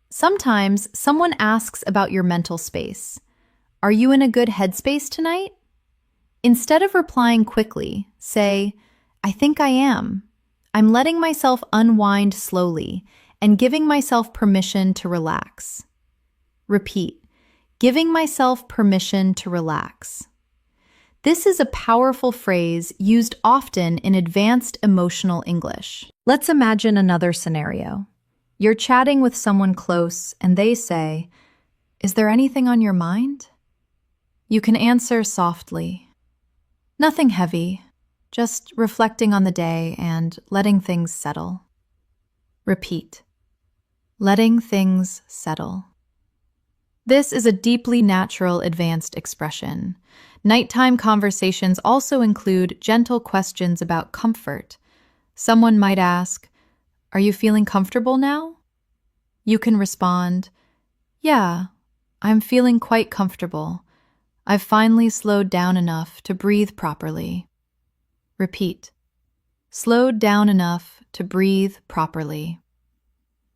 Sometimes someone asks about your mental space. "Are you in a good headspace tonight?" Instead of replying quickly, say, "I think I am. I'm letting myself unwind slowly and giving myself permission to relax." Repeat, "Giving myself permission to relax." This is a powerful phrase used often in advanced emotional English. Let's imagine another scenario. You're chatting with someone close and they say, "Is there anything on your mind?" You can answer softly, "Nothing heavy, just reflecting on the day and letting things settle." Repeat, "Letting things settle." This is a deeply natural, advanced expression. Nighttime conversations also include gentle questions about comfort. Someone might ask, "Are you feeling comfortable now?" You can respond, "Yeah, I'm feeling quite comfortable. I've finally slowed down enough to breathe properly." Repeat, "Slowed down enough to breathe properly."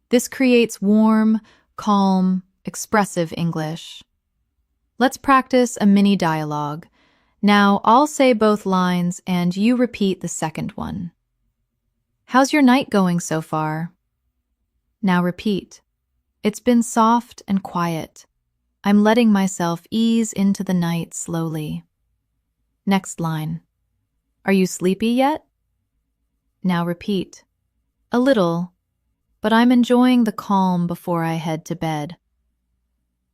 This creates warm, calm, expressive English. Let's practice a mini dialogue. Now I'll say both lines and you repeat the second one. "How's your night going so far?" Now repeat, "It's been soft and quiet. I'm letting myself ease into the night slowly." Next line, "Are you sleepy yet?" Now repeat, "A little, but I'm enjoying the calm before I head to bed."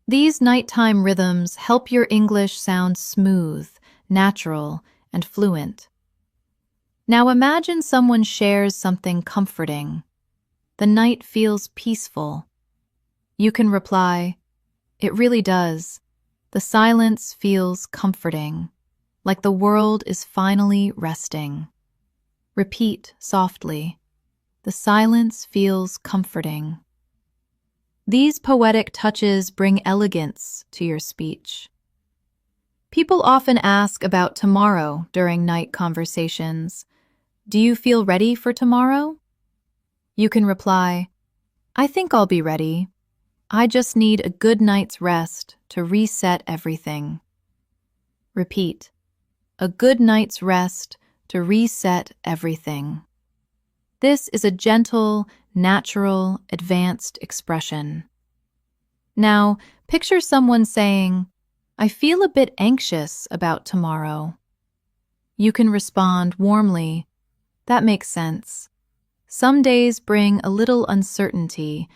These nighttime rhythms help your English sound smooth, natural, and fluent. Now imagine someone shares something comforting. The night feels peaceful. You can reply, "It really does. The silence feels comforting, like the world is finally resting." Repeat softly, "The silence feels comforting." These poetic touches bring elegance to your speech. People often ask about tomorrow during night conversations. "Do you feel ready for tomorrow?" You can reply, "I think I'll be ready. I just need a good night's rest to reset everything. Repeat. A good night's rest to reset everything. This is a gentle, natural, advanced expression. Now, picture someone saying, I feel a bit anxious about tomorrow. You can respond warmly, that makes sense. Some days bring a little uncertainty,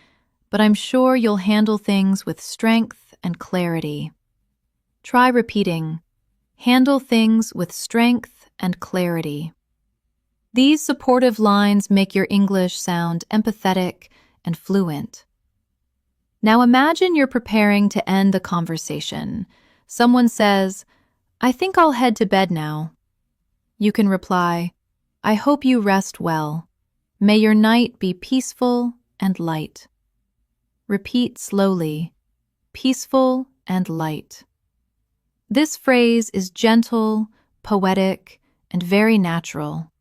but I'm sure you'll handle things with strength and clarity. Try repeating, handle things with strength and clarity. These supportive lines make your English sound empathetic and fluent. Now imagine you're preparing to end the conversation. Someone says, I think I'll head to bed now. You can reply, I hope you rest well. May your night be peaceful and light. Repeat slowly, peaceful and light. This phrase is gentle, poetic, and very natural.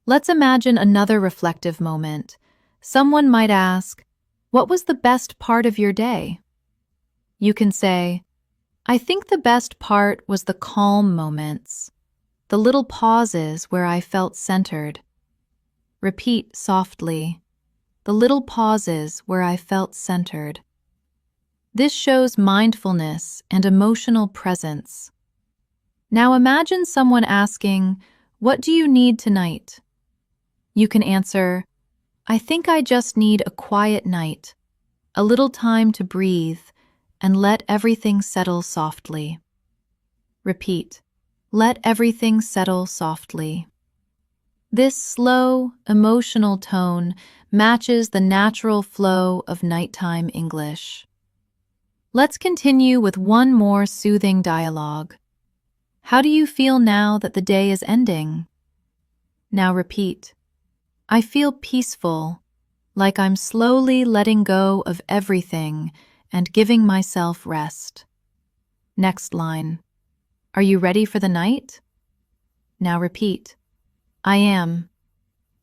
Let's imagine another reflective moment. Someone might ask, what was the best part of your day? You can say, I think the best part was the calm moments, the little pauses where I felt centered. Repeat softly, the little pauses where I felt centered. This shows mindfulness and emotional presence. Now imagine someone asking, what do you need tonight? You can answer, I think I just need a quiet night, a little time to breathe, and let everything settle softly. Repeat, let everything settle softly. This slow, emotional tone matches the natural flow of nighttime English. Let's continue with one more soothing dialogue. How do you feel now that the day is ending? Now repeat, I feel peaceful, like I'm slowly letting go of everything and giving myself rest. Next line, are you ready for the night? Now repeat, I am.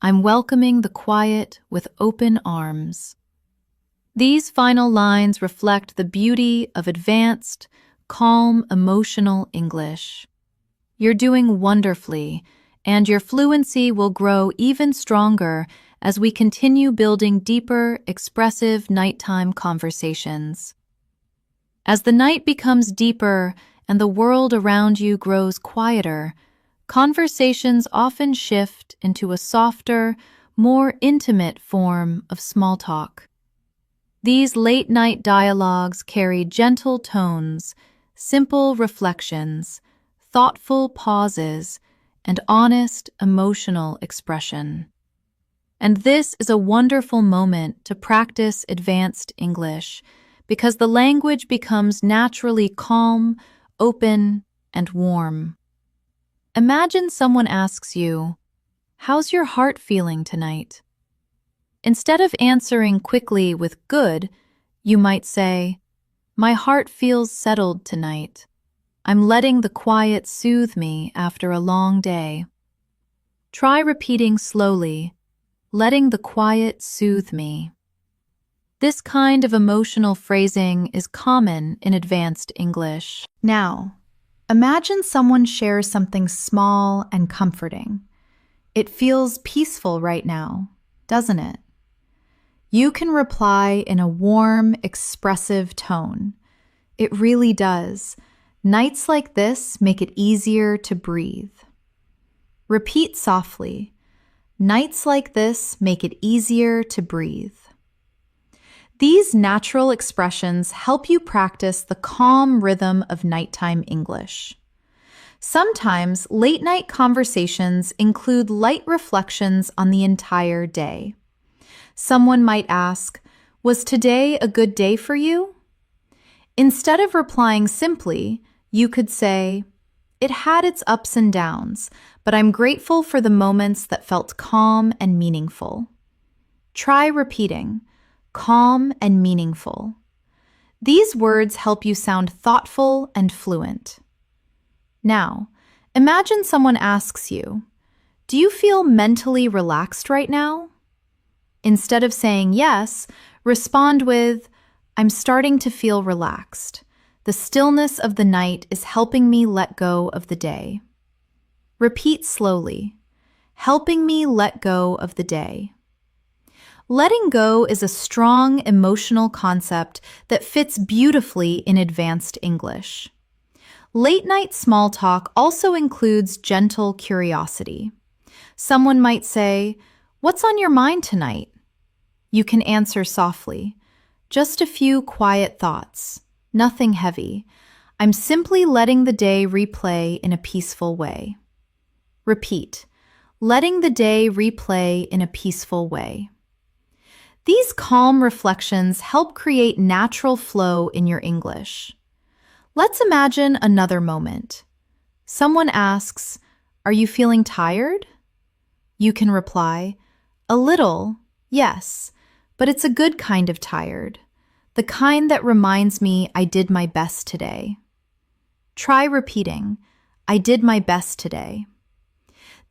I'm welcoming the quiet with open arms. These final lines reflect the beauty of advanced, calm, emotional English. You're doing wonderfully, and your fluency will grow even stronger as we continue building deeper, expressive nighttime conversations. As the night becomes deeper and the world around you grows quieter, conversations often shift into a softer, more intimate form of small talk. These late-night dialogues carry gentle tones, simple reflections, thoughtful pauses, and honest, emotional expression. And this is a wonderful moment to practice advanced English because the language becomes naturally calm, open, and warm. Imagine someone asks you, how's your heart feeling tonight? Instead of answering quickly with good, you might say, my heart feels settled tonight. I'm letting the quiet soothe me after a long day. Try repeating slowly, letting the quiet soothe me. This kind of emotional phrasing is common in advanced English. Now, imagine someone shares something small and comforting. It feels peaceful right now, doesn't it? You can reply in a warm, expressive tone. It really does. Nights like this make it easier to breathe. Repeat softly. Nights like this make it easier to breathe. These natural expressions help you practice the calm rhythm of nighttime English. Sometimes late-night conversations include light reflections on the entire day. Someone might ask, was today a good day for you? Instead of replying simply, you could say, it had its ups and downs, but I'm grateful for the moments that felt calm and meaningful. Try repeating, calm and meaningful. These words help you sound thoughtful and fluent. Now, imagine someone asks you, do you feel mentally relaxed right now? Instead of saying yes, respond with, I'm starting to feel relaxed. The stillness of the night is helping me let go of the day. Repeat slowly. Helping me let go of the day. Letting go is a strong emotional concept that fits beautifully in advanced English. Late-night small talk also includes gentle curiosity. Someone might say, "What's on your mind tonight?" You can answer softly, "Just a few quiet thoughts, nothing heavy. I'm simply letting the day replay in a peaceful way." Repeat, letting the day replay in a peaceful way. These calm reflections help create natural flow in your English. Let's imagine another moment. Someone asks, "Are you feeling tired?" You can reply, "A little, yes, but it's a good kind of tired, the kind that reminds me I did my best today." Try repeating, "I did my best today."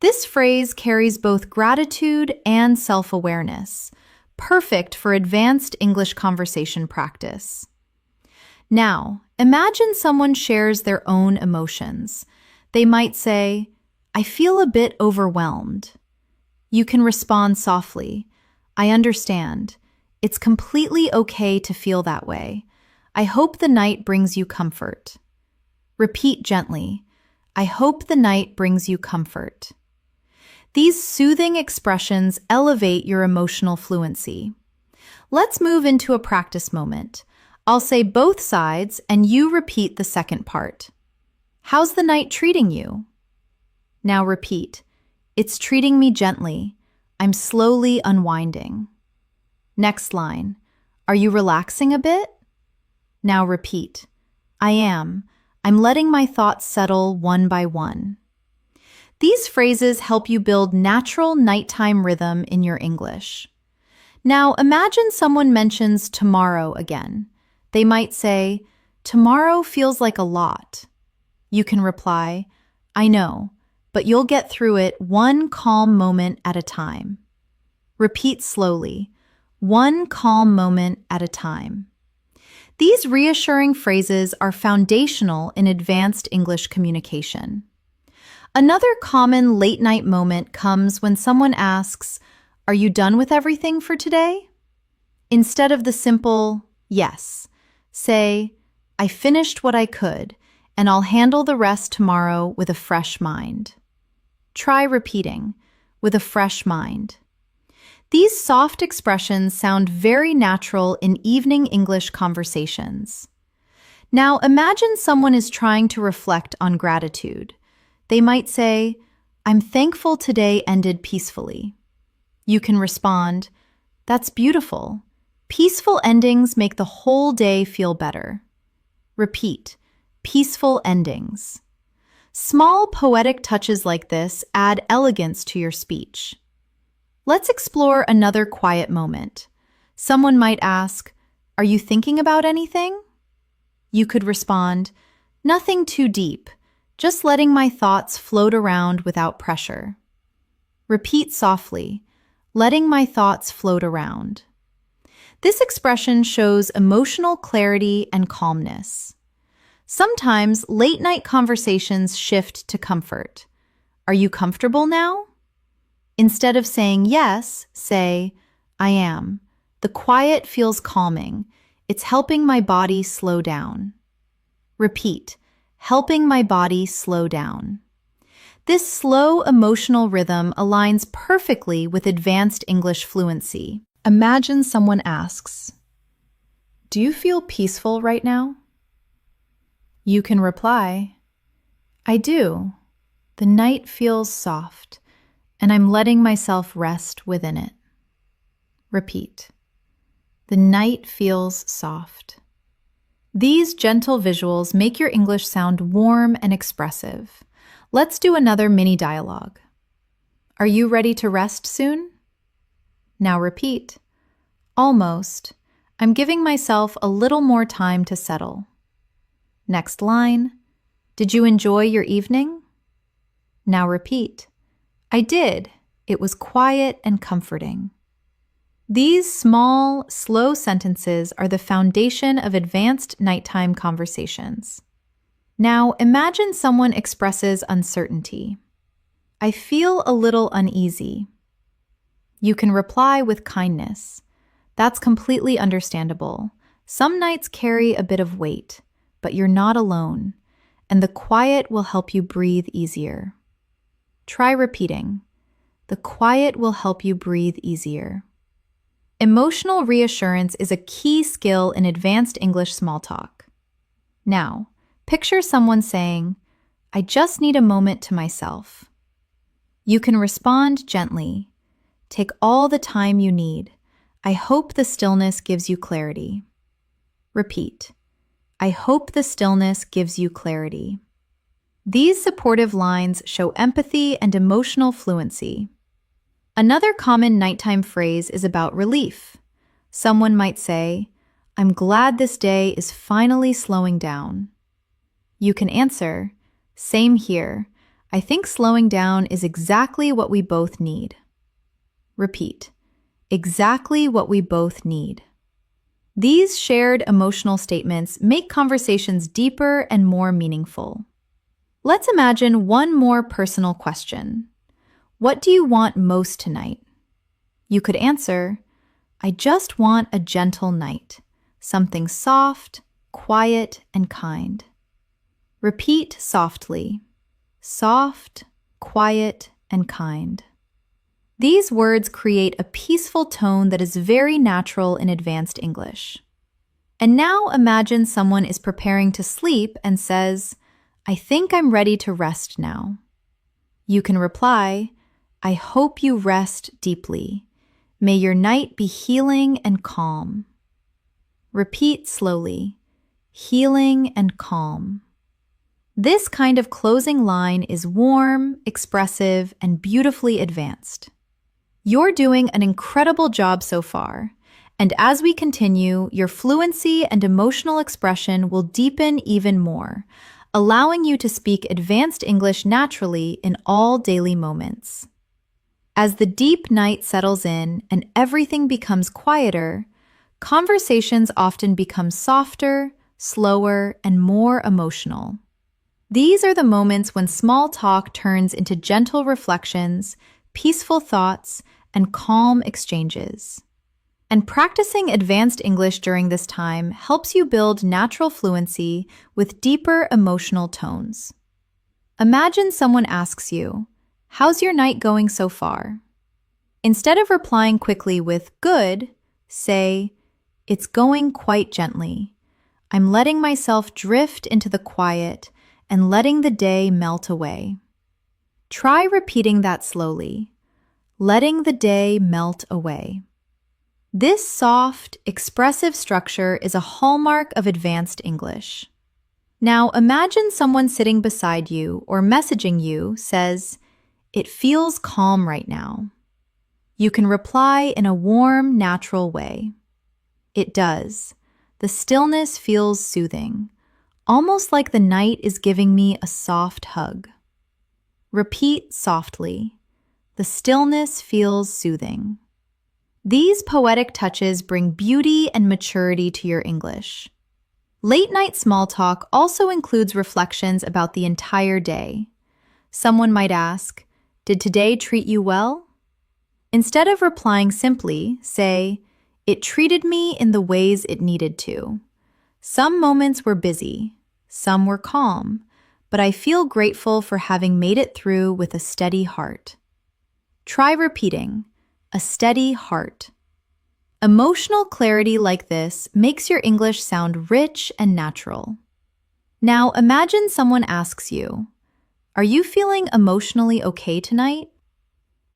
This phrase carries both gratitude and self-awareness, perfect for advanced English conversation practice. Now, imagine someone shares their own emotions. They might say, "I feel a bit overwhelmed." You can respond softly, "I understand. It's completely okay to feel that way. I hope the night brings you comfort." Repeat gently, "I hope the night brings you comfort." These soothing expressions elevate your emotional fluency. Let's move into a practice moment. I'll say both sides and you repeat the second part. "How's the night treating you?" Now repeat, "It's treating me gently. I'm slowly unwinding." Next line, "Are you relaxing a bit?" Now repeat, "I am. I'm letting my thoughts settle one by one." These phrases help you build natural nighttime rhythm in your English. Now imagine someone mentions tomorrow again. They might say, "Tomorrow feels like a lot." You can reply, "I know, but you'll get through it one calm moment at a time." Repeat slowly, "One calm moment at a time." These reassuring phrases are foundational in advanced English communication. Another common late-night moment comes when someone asks, "Are you done with everything for today?" Instead of the simple, "Yes," say, "I finished what I could, and I'll handle the rest tomorrow with a fresh mind." Try repeating, "with a fresh mind." These soft expressions sound very natural in evening English conversations. Now imagine someone is trying to reflect on gratitude. They might say, "I'm thankful today ended peacefully." You can respond, "That's beautiful. Peaceful endings make the whole day feel better." Repeat, "Peaceful endings." Small poetic touches like this add elegance to your speech. Let's explore another quiet moment. Someone might ask, "Are you thinking about anything?" You could respond, "Nothing too deep. Just letting my thoughts float around without pressure." Repeat softly, "Letting my thoughts float around." This expression shows emotional clarity and calmness. Sometimes late-night conversations shift to comfort. "Are you comfortable now?" Instead of saying yes, say, "I am." The quiet feels calming. It's helping my body slow down. Repeat, "Helping my body slow down." This slow emotional rhythm aligns perfectly with advanced English fluency. Imagine someone asks, "Do you feel peaceful right now?" You can reply, "I do. The night feels soft, and I'm letting myself rest within it." Repeat, "The night feels soft." These gentle visuals make your English sound warm and expressive. Let's do another mini dialogue. "Are you ready to rest soon?" Now repeat, "Almost. I'm giving myself a little more time to settle." Next line, "Did you enjoy your evening?" Now repeat, "I did. It was quiet and comforting." These small, slow sentences are the foundation of advanced nighttime conversations. Now, imagine someone expresses uncertainty. I feel a little uneasy. You can reply with kindness. That's completely understandable. Some nights carry a bit of weight, but you're not alone, and the quiet will help you breathe easier. Try repeating. The quiet will help you breathe easier. Emotional reassurance is a key skill in advanced English small talk. Now, picture someone saying, I just need a moment to myself. You can respond gently. Take all the time you need. I hope the stillness gives you clarity. Repeat. I hope the stillness gives you clarity. These supportive lines show empathy and emotional fluency. Another common nighttime phrase is about relief. Someone might say, I'm glad this day is finally slowing down. You can answer, same here. I think slowing down is exactly what we both need. Repeat, exactly what we both need. These shared emotional statements make conversations deeper and more meaningful. Let's imagine one more personal question. What do you want most tonight? You could answer, I just want a gentle night, something soft, quiet, and kind. Repeat softly, soft, quiet, and kind. These words create a peaceful tone that is very natural in advanced English. And now imagine someone is preparing to sleep and says, I think I'm ready to rest now. You can reply, I hope you rest deeply. May your night be healing and calm. Repeat slowly, healing and calm. This kind of closing line is warm, expressive, and beautifully advanced. You're doing an incredible job so far, and as we continue, your fluency and emotional expression will deepen even more, allowing you to speak advanced English naturally in all daily moments. As the deep night settles in and everything becomes quieter, conversations often become softer, slower, and more emotional. These are the moments when small talk turns into gentle reflections, peaceful thoughts, and calm exchanges. And practicing advanced English during this time helps you build natural fluency with deeper emotional tones. Imagine someone asks you, how's your night going so far? Instead of replying quickly with good, say, it's going quite gently. I'm letting myself drift into the quiet and letting the day melt away. Try repeating that slowly, letting the day melt away. This soft, expressive structure is a hallmark of advanced English. Now imagine someone sitting beside you or messaging you says, it feels calm right now. You can reply in a warm, natural way. It does. The stillness feels soothing, almost like the night is giving me a soft hug. Repeat softly. The stillness feels soothing. These poetic touches bring beauty and maturity to your English. Late-night small talk also includes reflections about the entire day. Someone might ask, did today treat you well? Instead of replying simply, say, it treated me in the ways it needed to. Some moments were busy, some were calm, but I feel grateful for having made it through with a steady heart. Try repeating, a steady heart. Emotional clarity like this makes your English sound rich and natural. Now imagine someone asks you, are you feeling emotionally okay tonight?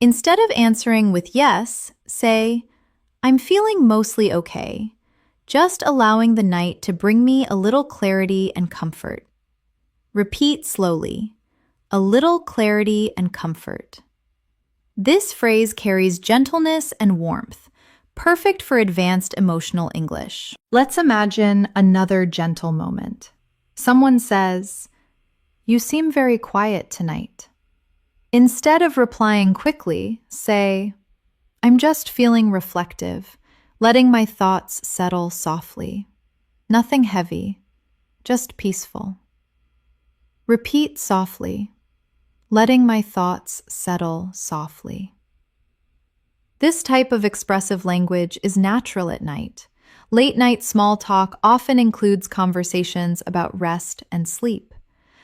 Instead of answering with yes, say, I'm feeling mostly okay, just allowing the night to bring me a little clarity and comfort. Repeat slowly, a little clarity and comfort. This phrase carries gentleness and warmth, perfect for advanced emotional English. Let's imagine another gentle moment. Someone says, you seem very quiet tonight. Instead of replying quickly, say, I'm just feeling reflective, letting my thoughts settle softly. Nothing heavy, just peaceful. Repeat softly, letting my thoughts settle softly. This type of expressive language is natural at night. Late-night small talk often includes conversations about rest and sleep.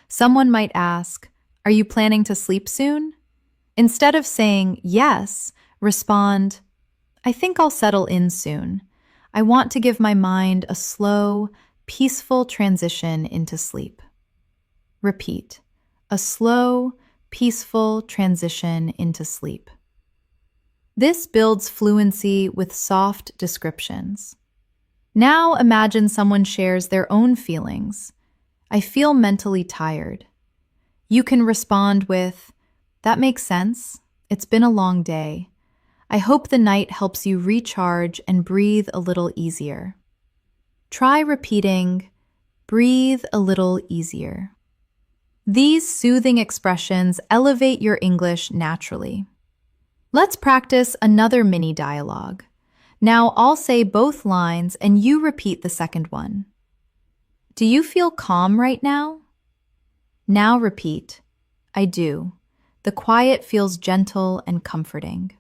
Someone might ask, "Are you planning to sleep soon?" Instead of saying yes, respond, "I think I'll settle in soon. I want to give my mind a slow, peaceful transition into sleep." Repeat, a slow, peaceful transition into sleep. This builds fluency with soft descriptions. Now imagine someone shares their own feelings. "I feel mentally tired." You can respond with, "That makes sense. It's been a long day. I hope the night helps you recharge and breathe a little easier." Try repeating, "Breathe a little easier." These soothing expressions elevate your English naturally. Let's practice another mini dialogue. Now I'll say both lines and you repeat the second one. "Do you feel calm right now?" Now repeat, "I do. The quiet feels gentle and comforting."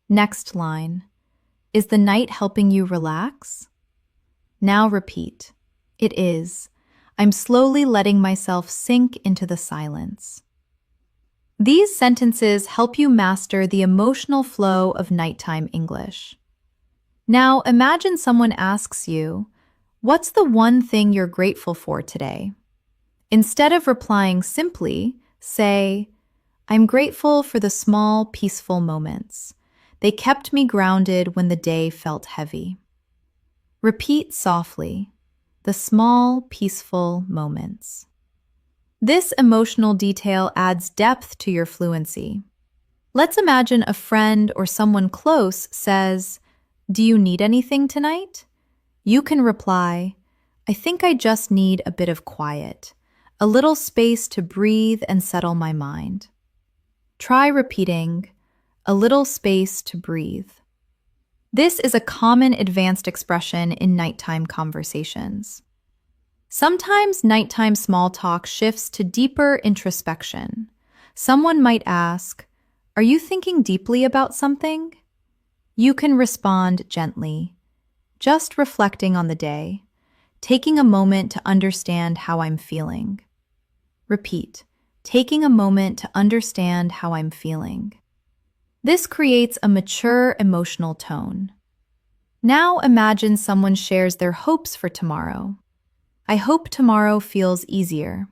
Next line, "Is the night helping you relax?" Now repeat, "It is. I'm slowly letting myself sink into the silence." These sentences help you master the emotional flow of nighttime English. Now imagine someone asks you, "What's the one thing you're grateful for today?" Instead of replying simply, say, "I'm grateful for the small, peaceful moments. They kept me grounded when the day felt heavy." Repeat softly, "the small, peaceful moments." This emotional detail adds depth to your fluency. Let's imagine a friend or someone close says, "Do you need anything tonight?" You can reply, "I think I just need a bit of quiet, a little space to breathe and settle my mind." Try repeating, "a little space to breathe." This is a common advanced expression in nighttime conversations. Sometimes nighttime small talk shifts to deeper introspection. Someone might ask, "Are you thinking deeply about something?" You can respond gently, "Just reflecting on the day, taking a moment to understand how I'm feeling." Repeat, "taking a moment to understand how I'm feeling." This creates a mature emotional tone. Now imagine someone shares their hopes for tomorrow. "I hope tomorrow feels easier."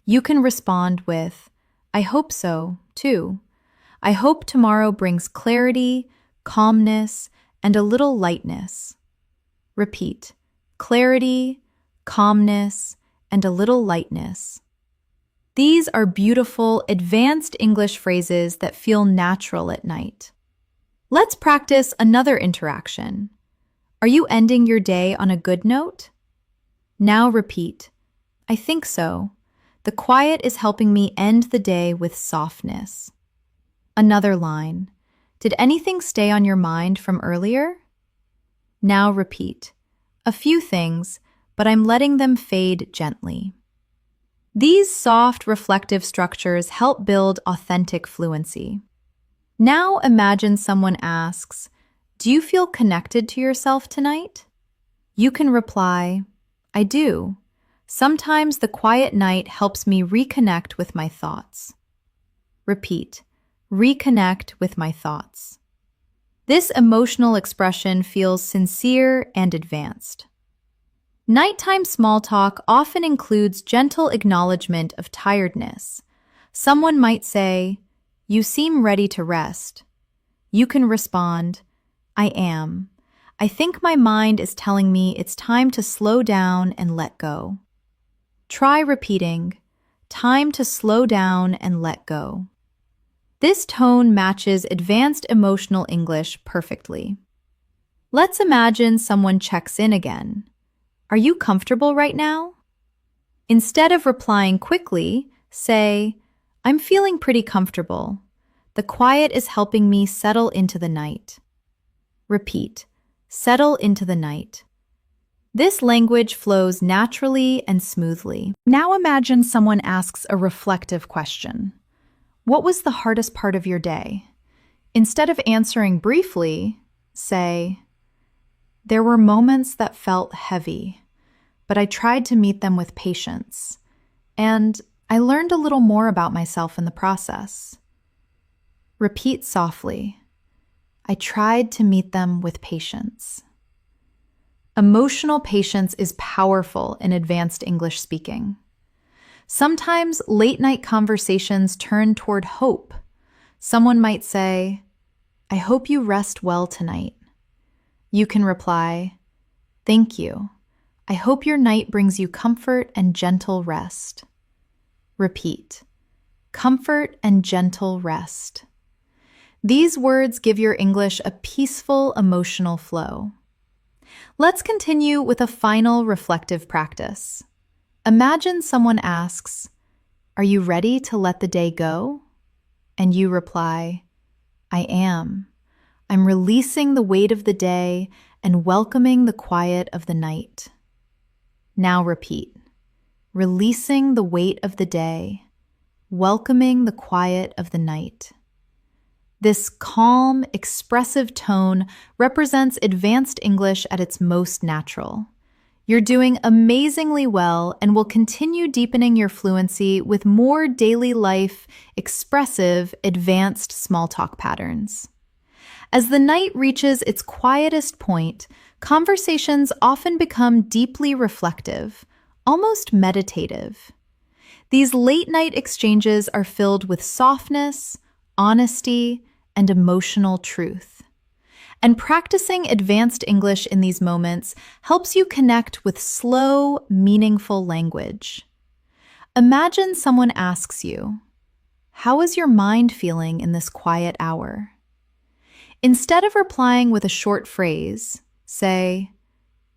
You can respond with, "I hope so, too. I hope tomorrow brings clarity, calmness, and a little lightness." Repeat, clarity, calmness, and a little lightness. These are beautiful, advanced English phrases that feel natural at night. Let's practice another interaction. Are you ending your day on a good note? Now repeat, "I think so. The quiet is helping me end the day with softness." Another line, "Did anything stay on your mind from earlier?" Now repeat, "A few things, but I'm letting them fade gently." These soft, reflective structures help build authentic fluency. Now imagine someone asks, "Do you feel connected to yourself tonight?" You can reply, "I do. Sometimes the quiet night helps me reconnect with my thoughts." Repeat, "reconnect with my thoughts." This emotional expression feels sincere and advanced. Nighttime small talk often includes gentle acknowledgement of tiredness. Someone might say, "You seem ready to rest." You can respond, "I am. I think my mind is telling me it's time to slow down and let go." Try repeating, "time to slow down and let go." This tone matches advanced emotional English perfectly. Let's imagine someone checks in again. "Are you comfortable right now?" Instead of replying quickly, say, "I'm feeling pretty comfortable. The quiet is helping me settle into the night. Repeat. Settle into the night. This language flows naturally and smoothly. Now imagine someone asks a reflective question. What was the hardest part of your day? Instead of answering briefly, say, there were moments that felt heavy, but I tried to meet them with patience, and I learned a little more about myself in the process. Repeat softly. I tried to meet them with patience. Emotional patience is powerful in advanced English speaking. Sometimes late-night conversations turn toward hope. Someone might say, I hope you rest well tonight. You can reply, thank you. I hope your night brings you comfort and gentle rest. Repeat, comfort and gentle rest. These words give your English a peaceful emotional flow. Let's continue with a final reflective practice. Imagine someone asks, are you ready to let the day go? And you reply, I am. I'm releasing the weight of the day and welcoming the quiet of the night. Now repeat, releasing the weight of the day, welcoming the quiet of the night. This calm, expressive tone represents advanced English at its most natural. You're doing amazingly well and will continue deepening your fluency with more daily life, expressive, advanced small talk patterns. As the night reaches its quietest point, conversations often become deeply reflective, almost meditative. These late-night exchanges are filled with softness, honesty, and emotional truth. And practicing advanced English in these moments helps you connect with slow, meaningful language. Imagine someone asks you, how is your mind feeling in this quiet hour? Instead of replying with a short phrase, say,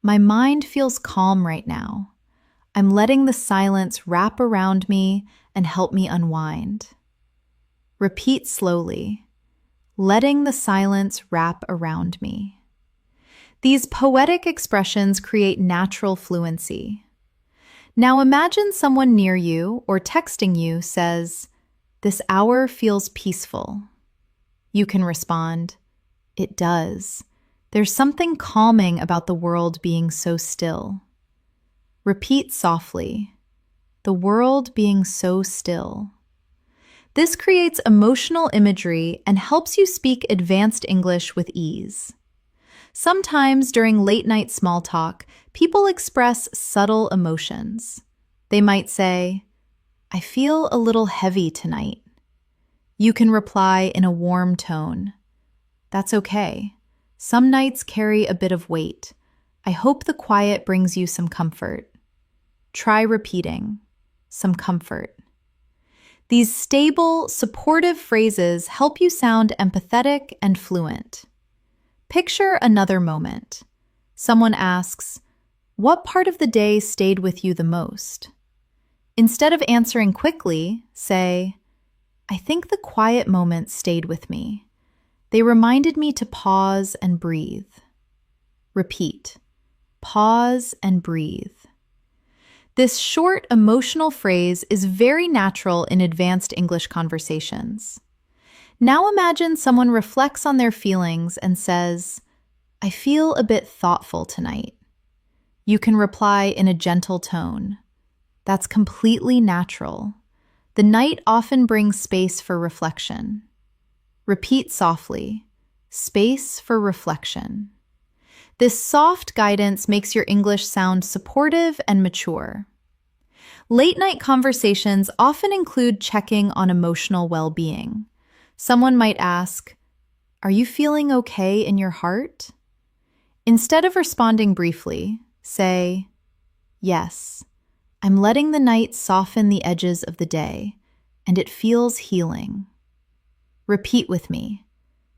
my mind feels calm right now. I'm letting the silence wrap around me and help me unwind. Repeat slowly. Letting the silence wrap around me. These poetic expressions create natural fluency. Now imagine someone near you or texting you says, this hour feels peaceful. You can respond, it does. There's something calming about the world being so still. Repeat softly, the world being so still. This creates emotional imagery and helps you speak advanced English with ease. Sometimes during late-night small talk, people express subtle emotions. They might say, I feel a little heavy tonight. You can reply in a warm tone. That's okay. Some nights carry a bit of weight. I hope the quiet brings you some comfort. Try repeating, some comfort. These stable, supportive phrases help you sound empathetic and fluent. Picture another moment. Someone asks, what part of the day stayed with you the most? Instead of answering quickly, say, I think the quiet moments stayed with me. They reminded me to pause and breathe. Repeat, pause and breathe. This short, emotional phrase is very natural in advanced English conversations. Now imagine someone reflects on their feelings and says, I feel a bit thoughtful tonight. You can reply in a gentle tone. That's completely natural. The night often brings space for reflection. Repeat softly, space for reflection. This soft guidance makes your English sound supportive and mature. Late-night conversations often include checking on emotional well-being. Someone might ask, are you feeling okay in your heart? Instead of responding briefly, say, yes, I'm letting the night soften the edges of the day, and it feels healing. Repeat with me,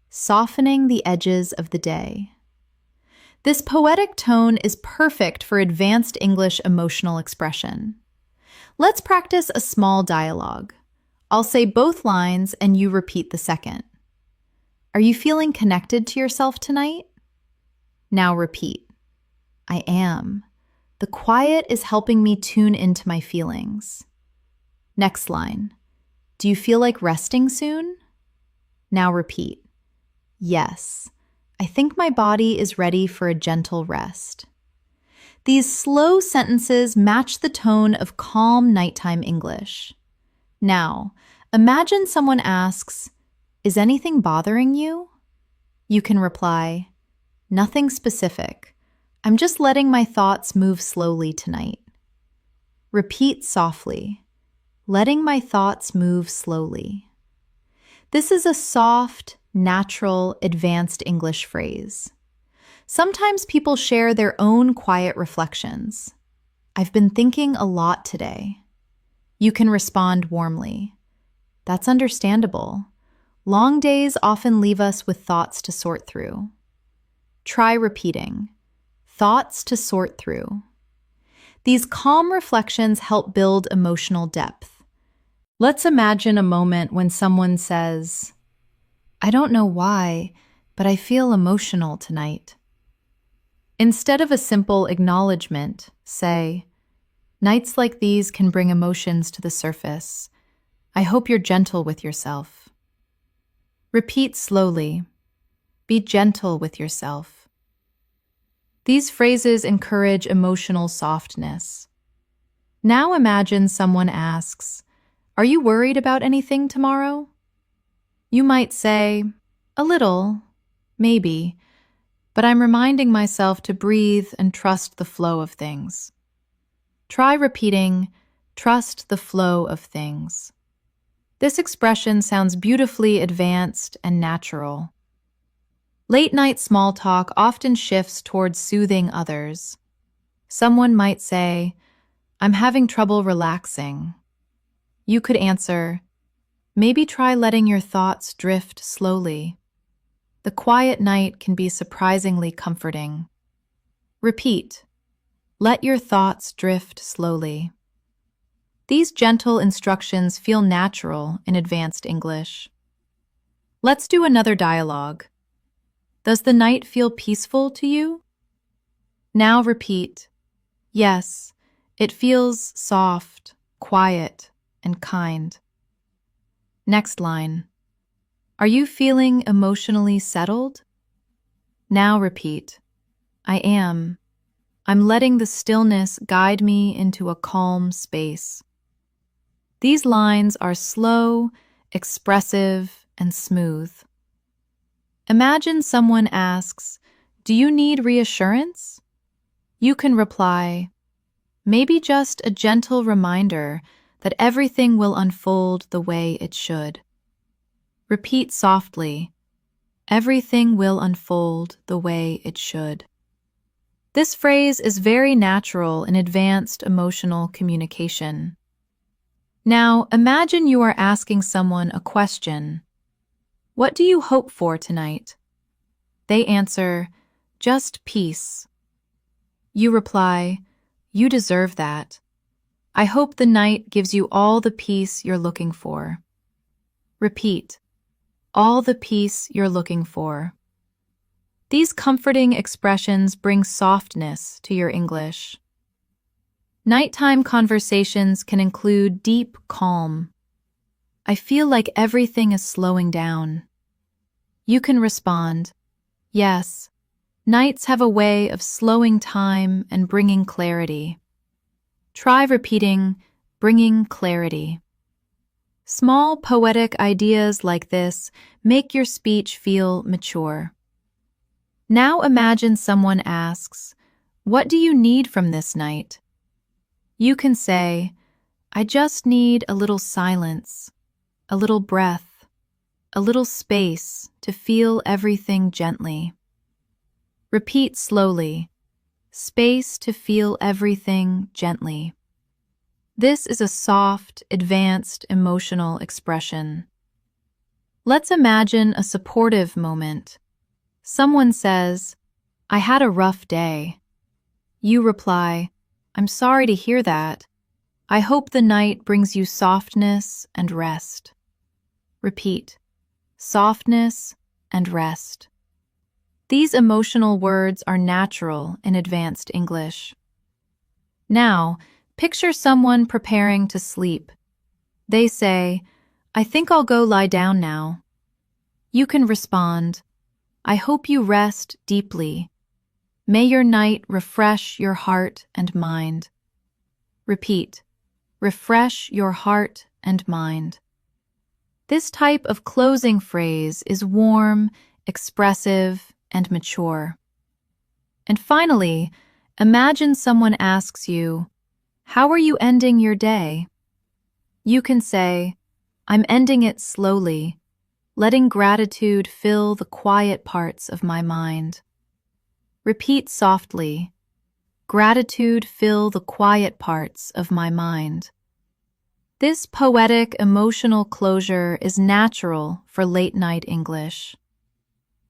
softening the edges of the day. This poetic tone is perfect for advanced English emotional expression. Let's practice a small dialogue. I'll say both lines and you repeat the second. Are you feeling connected to yourself tonight? Now repeat. I am. The quiet is helping me tune into my feelings. Next line. Do you feel like resting soon? Now repeat. Yes. I think my body is ready for a gentle rest. These slow sentences match the tone of calm nighttime English. Now, imagine someone asks, "Is anything bothering you?" You can reply, "Nothing specific. I'm just letting my thoughts move slowly tonight." Repeat softly, "Letting my thoughts move slowly." This is a soft, natural, advanced English phrase. Sometimes people share their own quiet reflections. "I've been thinking a lot today." You can respond warmly. "That's understandable. Long days often leave us with thoughts to sort through." Try repeating, "Thoughts to sort through." These calm reflections help build emotional depth. Let's imagine a moment when someone says, "I don't know why, but I feel emotional tonight." Instead of a simple acknowledgement, say, "Nights like these can bring emotions to the surface. I hope you're gentle with yourself." Repeat slowly, "Be gentle with yourself." These phrases encourage emotional softness. Now imagine someone asks, "Are you worried about anything tomorrow?" You might say, "A little, maybe, but I'm reminding myself to breathe and trust the flow of things." Try repeating, "Trust the flow of things." This expression sounds beautifully advanced and natural. Late-night small talk often shifts towards soothing others. Someone might say, "I'm having trouble relaxing." You could answer, "Maybe try letting your thoughts drift slowly." The quiet night can be surprisingly comforting. Repeat, "Let your thoughts drift slowly." These gentle instructions feel natural in advanced English. Let's do another dialogue. Does the night feel peaceful to you? Now repeat, "Yes, it feels soft, quiet, and kind." Next line. Are you feeling emotionally settled? Now repeat, "I am. I'm letting the stillness guide me into a calm space." These lines are slow, expressive, and smooth. Imagine someone asks, "Do you need reassurance?" You can reply, "Maybe just a gentle reminder that everything will unfold the way it should." Repeat softly, "Everything will unfold the way it should." This phrase is very natural in advanced emotional communication. Now, imagine you are asking someone a question. "What do you hope for tonight?" They answer, "Just peace." You reply, "You deserve that. I hope the night gives you all the peace you're looking for." Repeat, "All the peace you're looking for." These comforting expressions bring softness to your English. Nighttime conversations can include deep calm. "I feel like everything is slowing down." You can respond, "Yes, nights have a way of slowing time and bringing clarity." Try repeating, "Bringing clarity." Small poetic ideas like this make your speech feel mature. Now imagine someone asks, "What do you need from this night?" You can say, "I just need a little silence, a little breath, a little space to feel everything gently." Repeat slowly, "Space to feel everything gently." This is a soft, advanced emotional expression. Let's imagine a supportive moment. Someone says, "I had a rough day." You reply, "I'm sorry to hear that. I hope the night brings you softness and rest. Repeat, softness and rest. These emotional words are natural in advanced English. Now, picture someone preparing to sleep. They say, I think I'll go lie down now. You can respond, I hope you rest deeply. May your night refresh your heart and mind. Repeat, refresh your heart and mind. This type of closing phrase is warm, expressive, and mature. And finally, imagine someone asks you, how are you ending your day? You can say, I'm ending it slowly, letting gratitude fill the quiet parts of my mind. Repeat softly, gratitude fill the quiet parts of my mind. This poetic, emotional closure is natural for late-night English.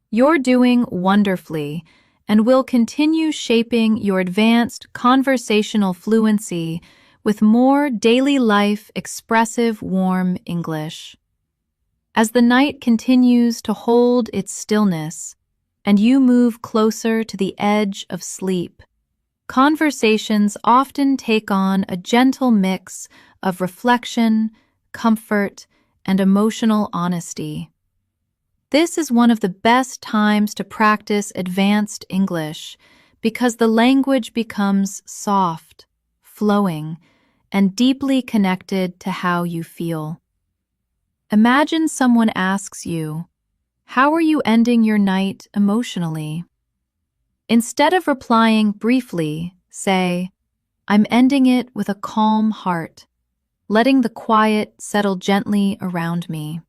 You're doing wonderfully and will continue shaping your advanced conversational fluency with more daily life expressive, warm English. As the night continues to hold its stillness and you move closer to the edge of sleep, conversations often take on a gentle mix of reflection, comfort, and emotional honesty. This is one of the best times to practice advanced English because the language becomes soft, flowing, and deeply connected to how you feel. Imagine someone asks you, how are you ending your night emotionally? Instead of replying briefly, say, I'm ending it with a calm heart, letting the quiet settle gently around me.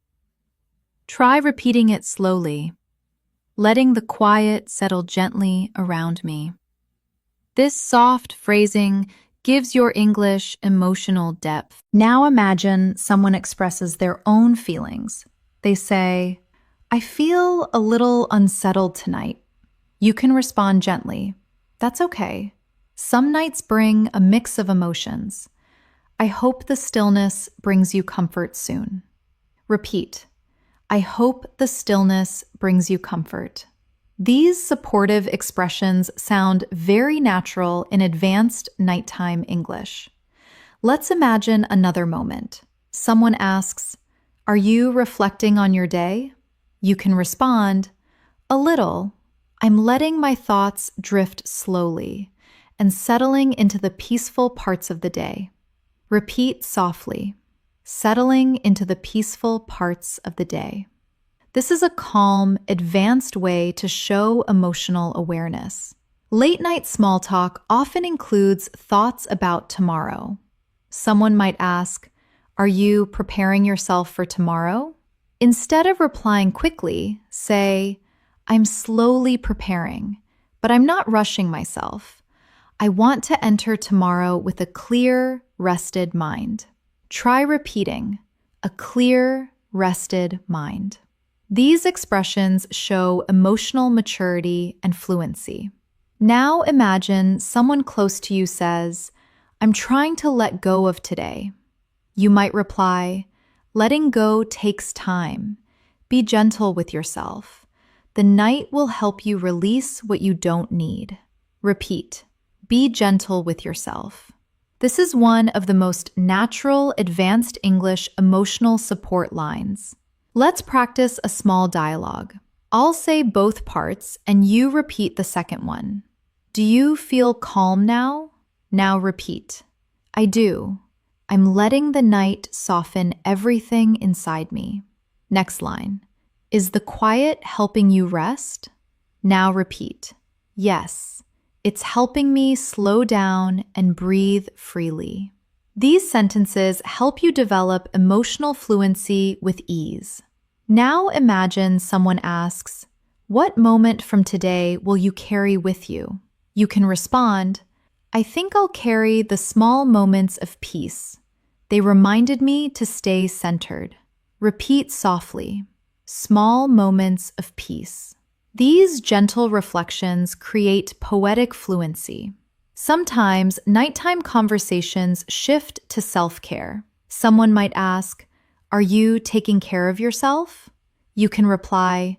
Try repeating it slowly, letting the quiet settle gently around me. This soft phrasing gives your English emotional depth. Now imagine someone expresses their own feelings. They say, I feel a little unsettled tonight. You can respond gently. That's okay. Some nights bring a mix of emotions. I hope the stillness brings you comfort soon. Repeat. I hope the stillness brings you comfort. These supportive expressions sound very natural in advanced nighttime English. Let's imagine another moment. Someone asks, are you reflecting on your day? You can respond, a little. I'm letting my thoughts drift slowly and settling into the peaceful parts of the day. Repeat softly, settling into the peaceful parts of the day. This is a calm, advanced way to show emotional awareness. Late-night small talk often includes thoughts about tomorrow. Someone might ask, are you preparing yourself for tomorrow? Instead of replying quickly, say, I'm slowly preparing, but I'm not rushing myself. I want to enter tomorrow with a clear, rested mind. Try repeating, a clear, rested mind. These expressions show emotional maturity and fluency. Now imagine someone close to you says, I'm trying to let go of today. You might reply, letting go takes time. Be gentle with yourself. The night will help you release what you don't need. Repeat, be gentle with yourself. This is one of the most natural advanced English emotional support lines. Let's practice a small dialogue. I'll say both parts and you repeat the second one. Do you feel calm now? Now repeat. I do. I'm letting the night soften everything inside me. Next line. Is the quiet helping you rest? Now repeat. Yes, it's helping me slow down and breathe freely. These sentences help you develop emotional fluency with ease. Now imagine someone asks, what moment from today will you carry with you? You can respond, I think I'll carry the small moments of peace. They reminded me to stay centered. Repeat softly, small moments of peace. These gentle reflections create poetic fluency. Sometimes nighttime conversations shift to self-care. Someone might ask, "Are you taking care of yourself?" You can reply,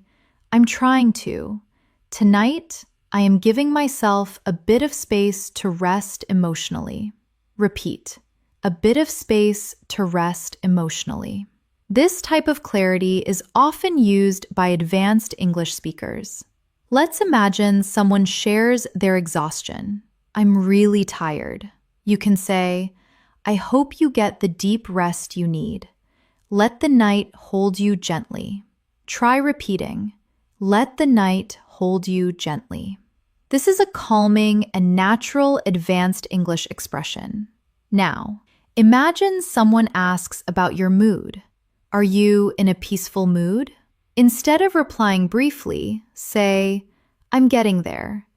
"I'm trying to. Tonight, I am giving myself a bit of space to rest emotionally." Repeat, a bit of space to rest emotionally. This type of clarity is often used by advanced English speakers. Let's imagine someone shares their exhaustion. "I'm really tired." You can say, "I hope you get the deep rest you need. Let the night hold you gently." Try repeating, "Let the night hold you gently." This is a calming and natural advanced English expression. Now, imagine someone asks about your mood. "Are you in a peaceful mood?" Instead of replying briefly, say, "I'm getting there.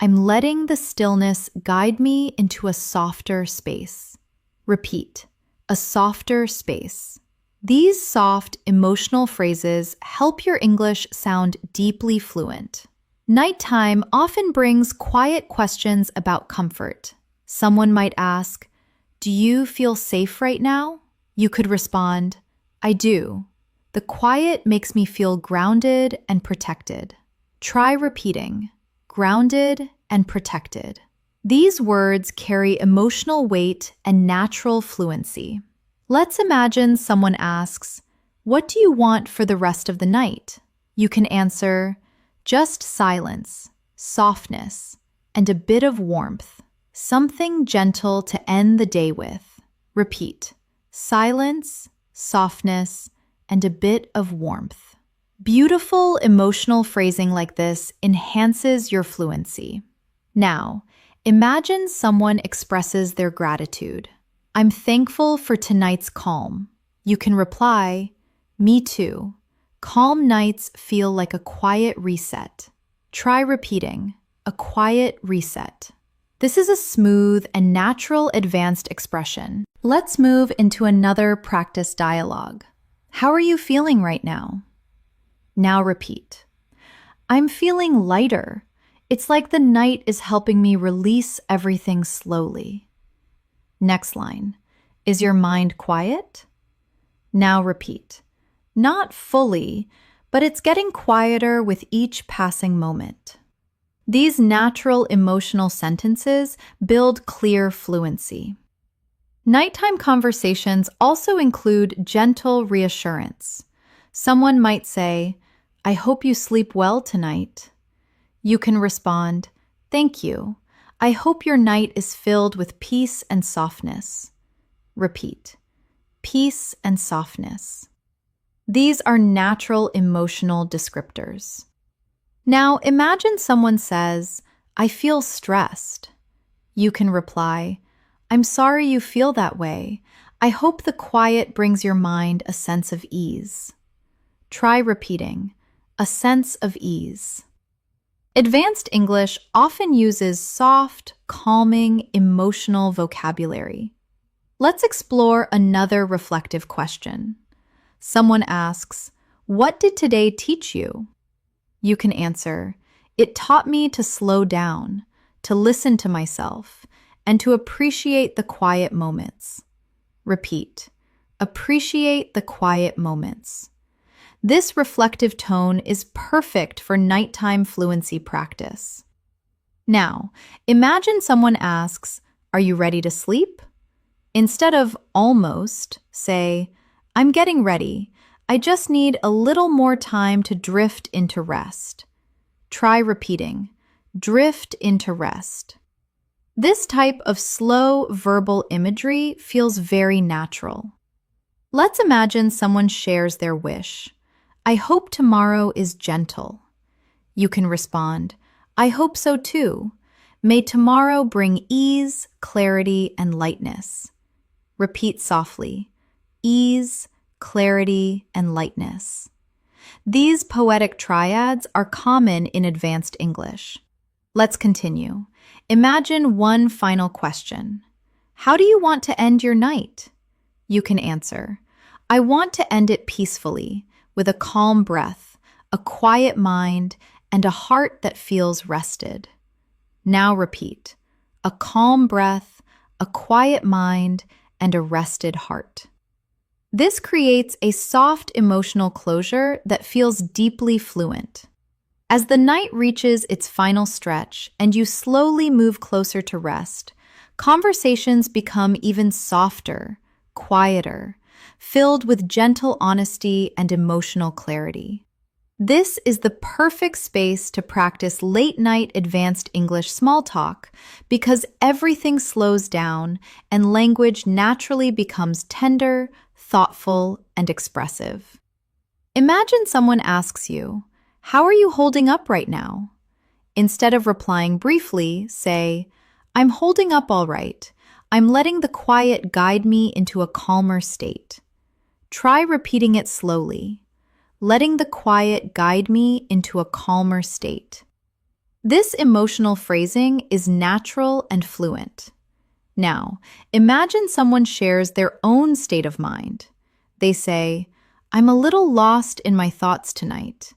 I'm letting the stillness guide me into a softer space." Repeat, a softer space. These soft, emotional phrases help your English sound deeply fluent. Nighttime often brings quiet questions about comfort. Someone might ask, "Do you feel safe right now?" You could respond, "I do. The quiet makes me feel grounded and protected." Try repeating, grounded and protected. These words carry emotional weight and natural fluency. Let's imagine someone asks, "What do you want for the rest of the night?" You can answer, "Just silence, softness, and a bit of warmth. Something gentle to end the day with." Repeat, silence, softness, and a bit of warmth. Beautiful emotional phrasing like this enhances your fluency. Now, imagine someone expresses their gratitude. "I'm thankful for tonight's calm." You can reply, "Me too. Calm nights feel like a quiet reset." Try repeating, a quiet reset. This is a smooth and natural advanced expression. Let's move into another practice dialogue. "How are you feeling right now?" Now repeat, "I'm feeling lighter. It's like the night is helping me release everything slowly." Next line, "Is your mind quiet?" Now repeat, "Not fully, but it's getting quieter with each passing moment." These natural emotional sentences build clear fluency. Nighttime conversations also include gentle reassurance. Someone might say, "I hope you sleep well tonight." You can respond, "Thank you. I hope your night is filled with peace and softness." Repeat, peace and softness. These are natural emotional descriptors. Now imagine someone says, "I feel stressed." You can reply, "I'm sorry you feel that way. I hope the quiet brings your mind a sense of ease." Try repeating, a sense of ease. Advanced English often uses soft, calming, emotional vocabulary. Let's explore another reflective question. Someone asks, "What did today teach you?" You can answer, "It taught me to slow down, to listen to myself, and to appreciate the quiet moments." Repeat, appreciate the quiet moments. This reflective tone is perfect for nighttime fluency practice. Now, imagine someone asks, "Are you ready to sleep?" Instead of almost, say, "I'm getting ready. I just need a little more time to drift into rest." Try repeating, drift into rest. This type of slow verbal imagery feels very natural. Let's imagine someone shares their wish. "I hope tomorrow is gentle." You can respond, "I hope so too. May tomorrow bring ease, clarity, and lightness." Repeat softly, ease, clarity, and lightness. These poetic triads are common in advanced English. Let's continue. Imagine one final question. "How do you want to end your night?" You can answer, "I want to end it peacefully, with a calm breath, a quiet mind, and a heart that feels rested." Now repeat, a calm breath, a quiet mind, and a rested heart. This creates a soft emotional closure that feels deeply fluent. As the night reaches its final stretch and you slowly move closer to rest, conversations become even softer, quieter, filled with gentle honesty and emotional clarity. This is the perfect space to practice late-night advanced English small talk because everything slows down and language naturally becomes tender, thoughtful, and expressive. Imagine someone asks you, "How are you holding up right now?" Instead of replying briefly, say, "I'm holding up all right. I'm letting the quiet guide me into a calmer state." Try repeating it slowly, letting the quiet guide me into a calmer state. This emotional phrasing is natural and fluent. Now, imagine someone shares their own state of mind. They say, "I'm a little lost in my thoughts tonight."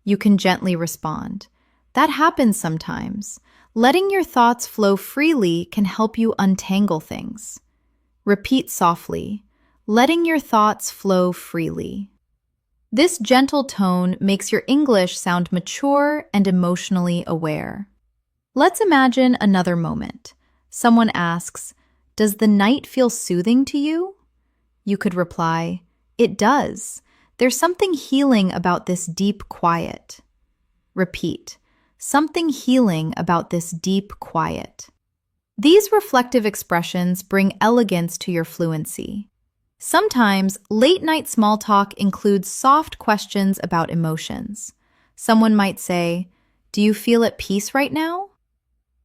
You can gently respond, "That happens sometimes. Letting your thoughts flow freely can help you untangle things." Repeat softly, "Letting your thoughts flow freely." This gentle tone makes your English sound mature and emotionally aware. Let's imagine another moment. Someone asks, "Does the night feel soothing to you?" You could reply, "It does. There's something healing about this deep quiet." Repeat, "Something healing about this deep quiet." These reflective expressions bring elegance to your fluency. Sometimes, late-night small talk includes soft questions about emotions. Someone might say, "Do you feel at peace right now?"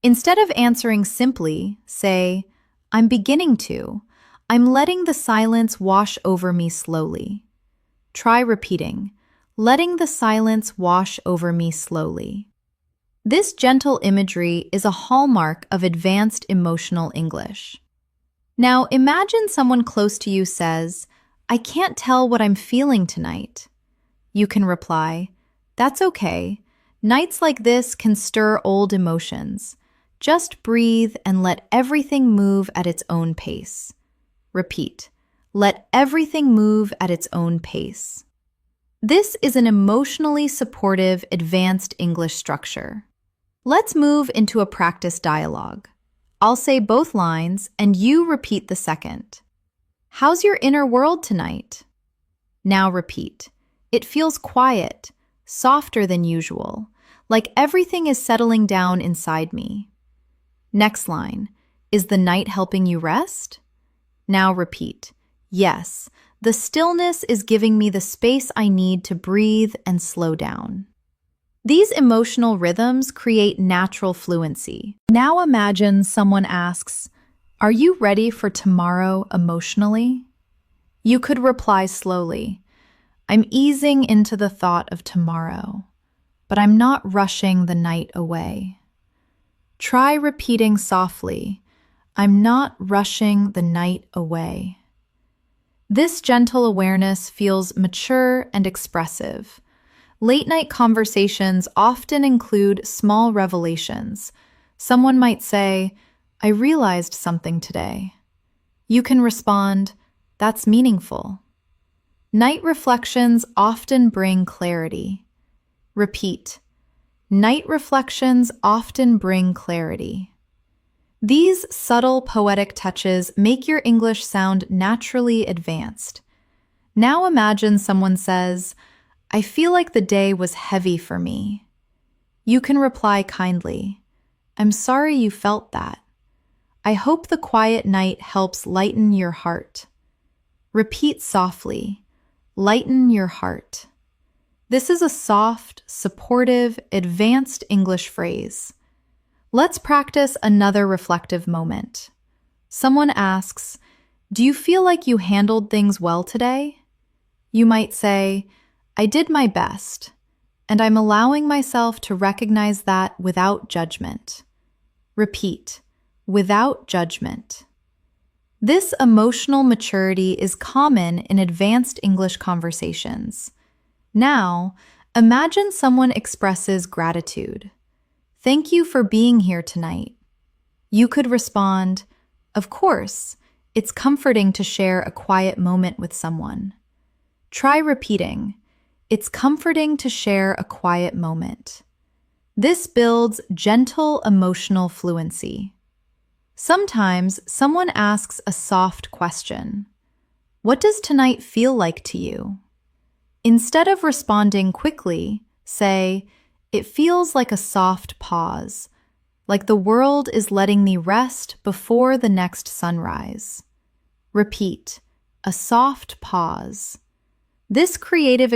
Instead of answering simply, say, "I'm beginning to. I'm letting the silence wash over me slowly." Try repeating, "Letting the silence wash over me slowly." This gentle imagery is a hallmark of advanced emotional English. Now, imagine someone close to you says, "I can't tell what I'm feeling tonight." You can reply, "That's okay. Nights like this can stir old emotions. Just breathe and let everything move at its own pace." Repeat, "Let everything move at its own pace." This is an emotionally supportive, advanced English structure. Let's move into a practice dialogue. I'll say both lines and you repeat the second. "How's your inner world tonight?" Now repeat. "It feels quiet, softer than usual, like everything is settling down inside me." Next line. "Is the night helping you rest?" Now repeat. "Yes, the stillness is giving me the space I need to breathe and slow down." These emotional rhythms create natural fluency. Now imagine someone asks, "Are you ready for tomorrow emotionally?" You could reply slowly, "I'm easing into the thought of tomorrow, but I'm not rushing the night away." Try repeating softly, "I'm not rushing the night away." This gentle awareness feels mature and expressive. Late-night conversations often include small revelations. Someone might say, "I realized something today." You can respond, "That's meaningful." Night reflections often bring clarity. Repeat, "Night reflections often bring clarity." These subtle poetic touches make your English sound naturally advanced. Now imagine someone says, "I feel like the day was heavy for me." You can reply kindly, "I'm sorry you felt that. I hope the quiet night helps lighten your heart." Repeat softly, "Lighten your heart." This is a soft, supportive, advanced English phrase. Let's practice another reflective moment. Someone asks, "Do you feel like you handled things well today?" You might say, "I did my best, and I'm allowing myself to recognize that without judgment." Repeat, "Without judgment." This emotional maturity is common in advanced English conversations. Now, imagine someone expresses gratitude. "Thank you for being here tonight." You could respond, "Of course, it's comforting to share a quiet moment with someone." Try repeating, "It's comforting to share a quiet moment." This builds gentle emotional fluency. Sometimes someone asks a soft question. "What does tonight feel like to you?" Instead of responding quickly, say, "It feels like a soft pause, like the world is letting me rest before the next sunrise." Repeat, "A soft pause." This creative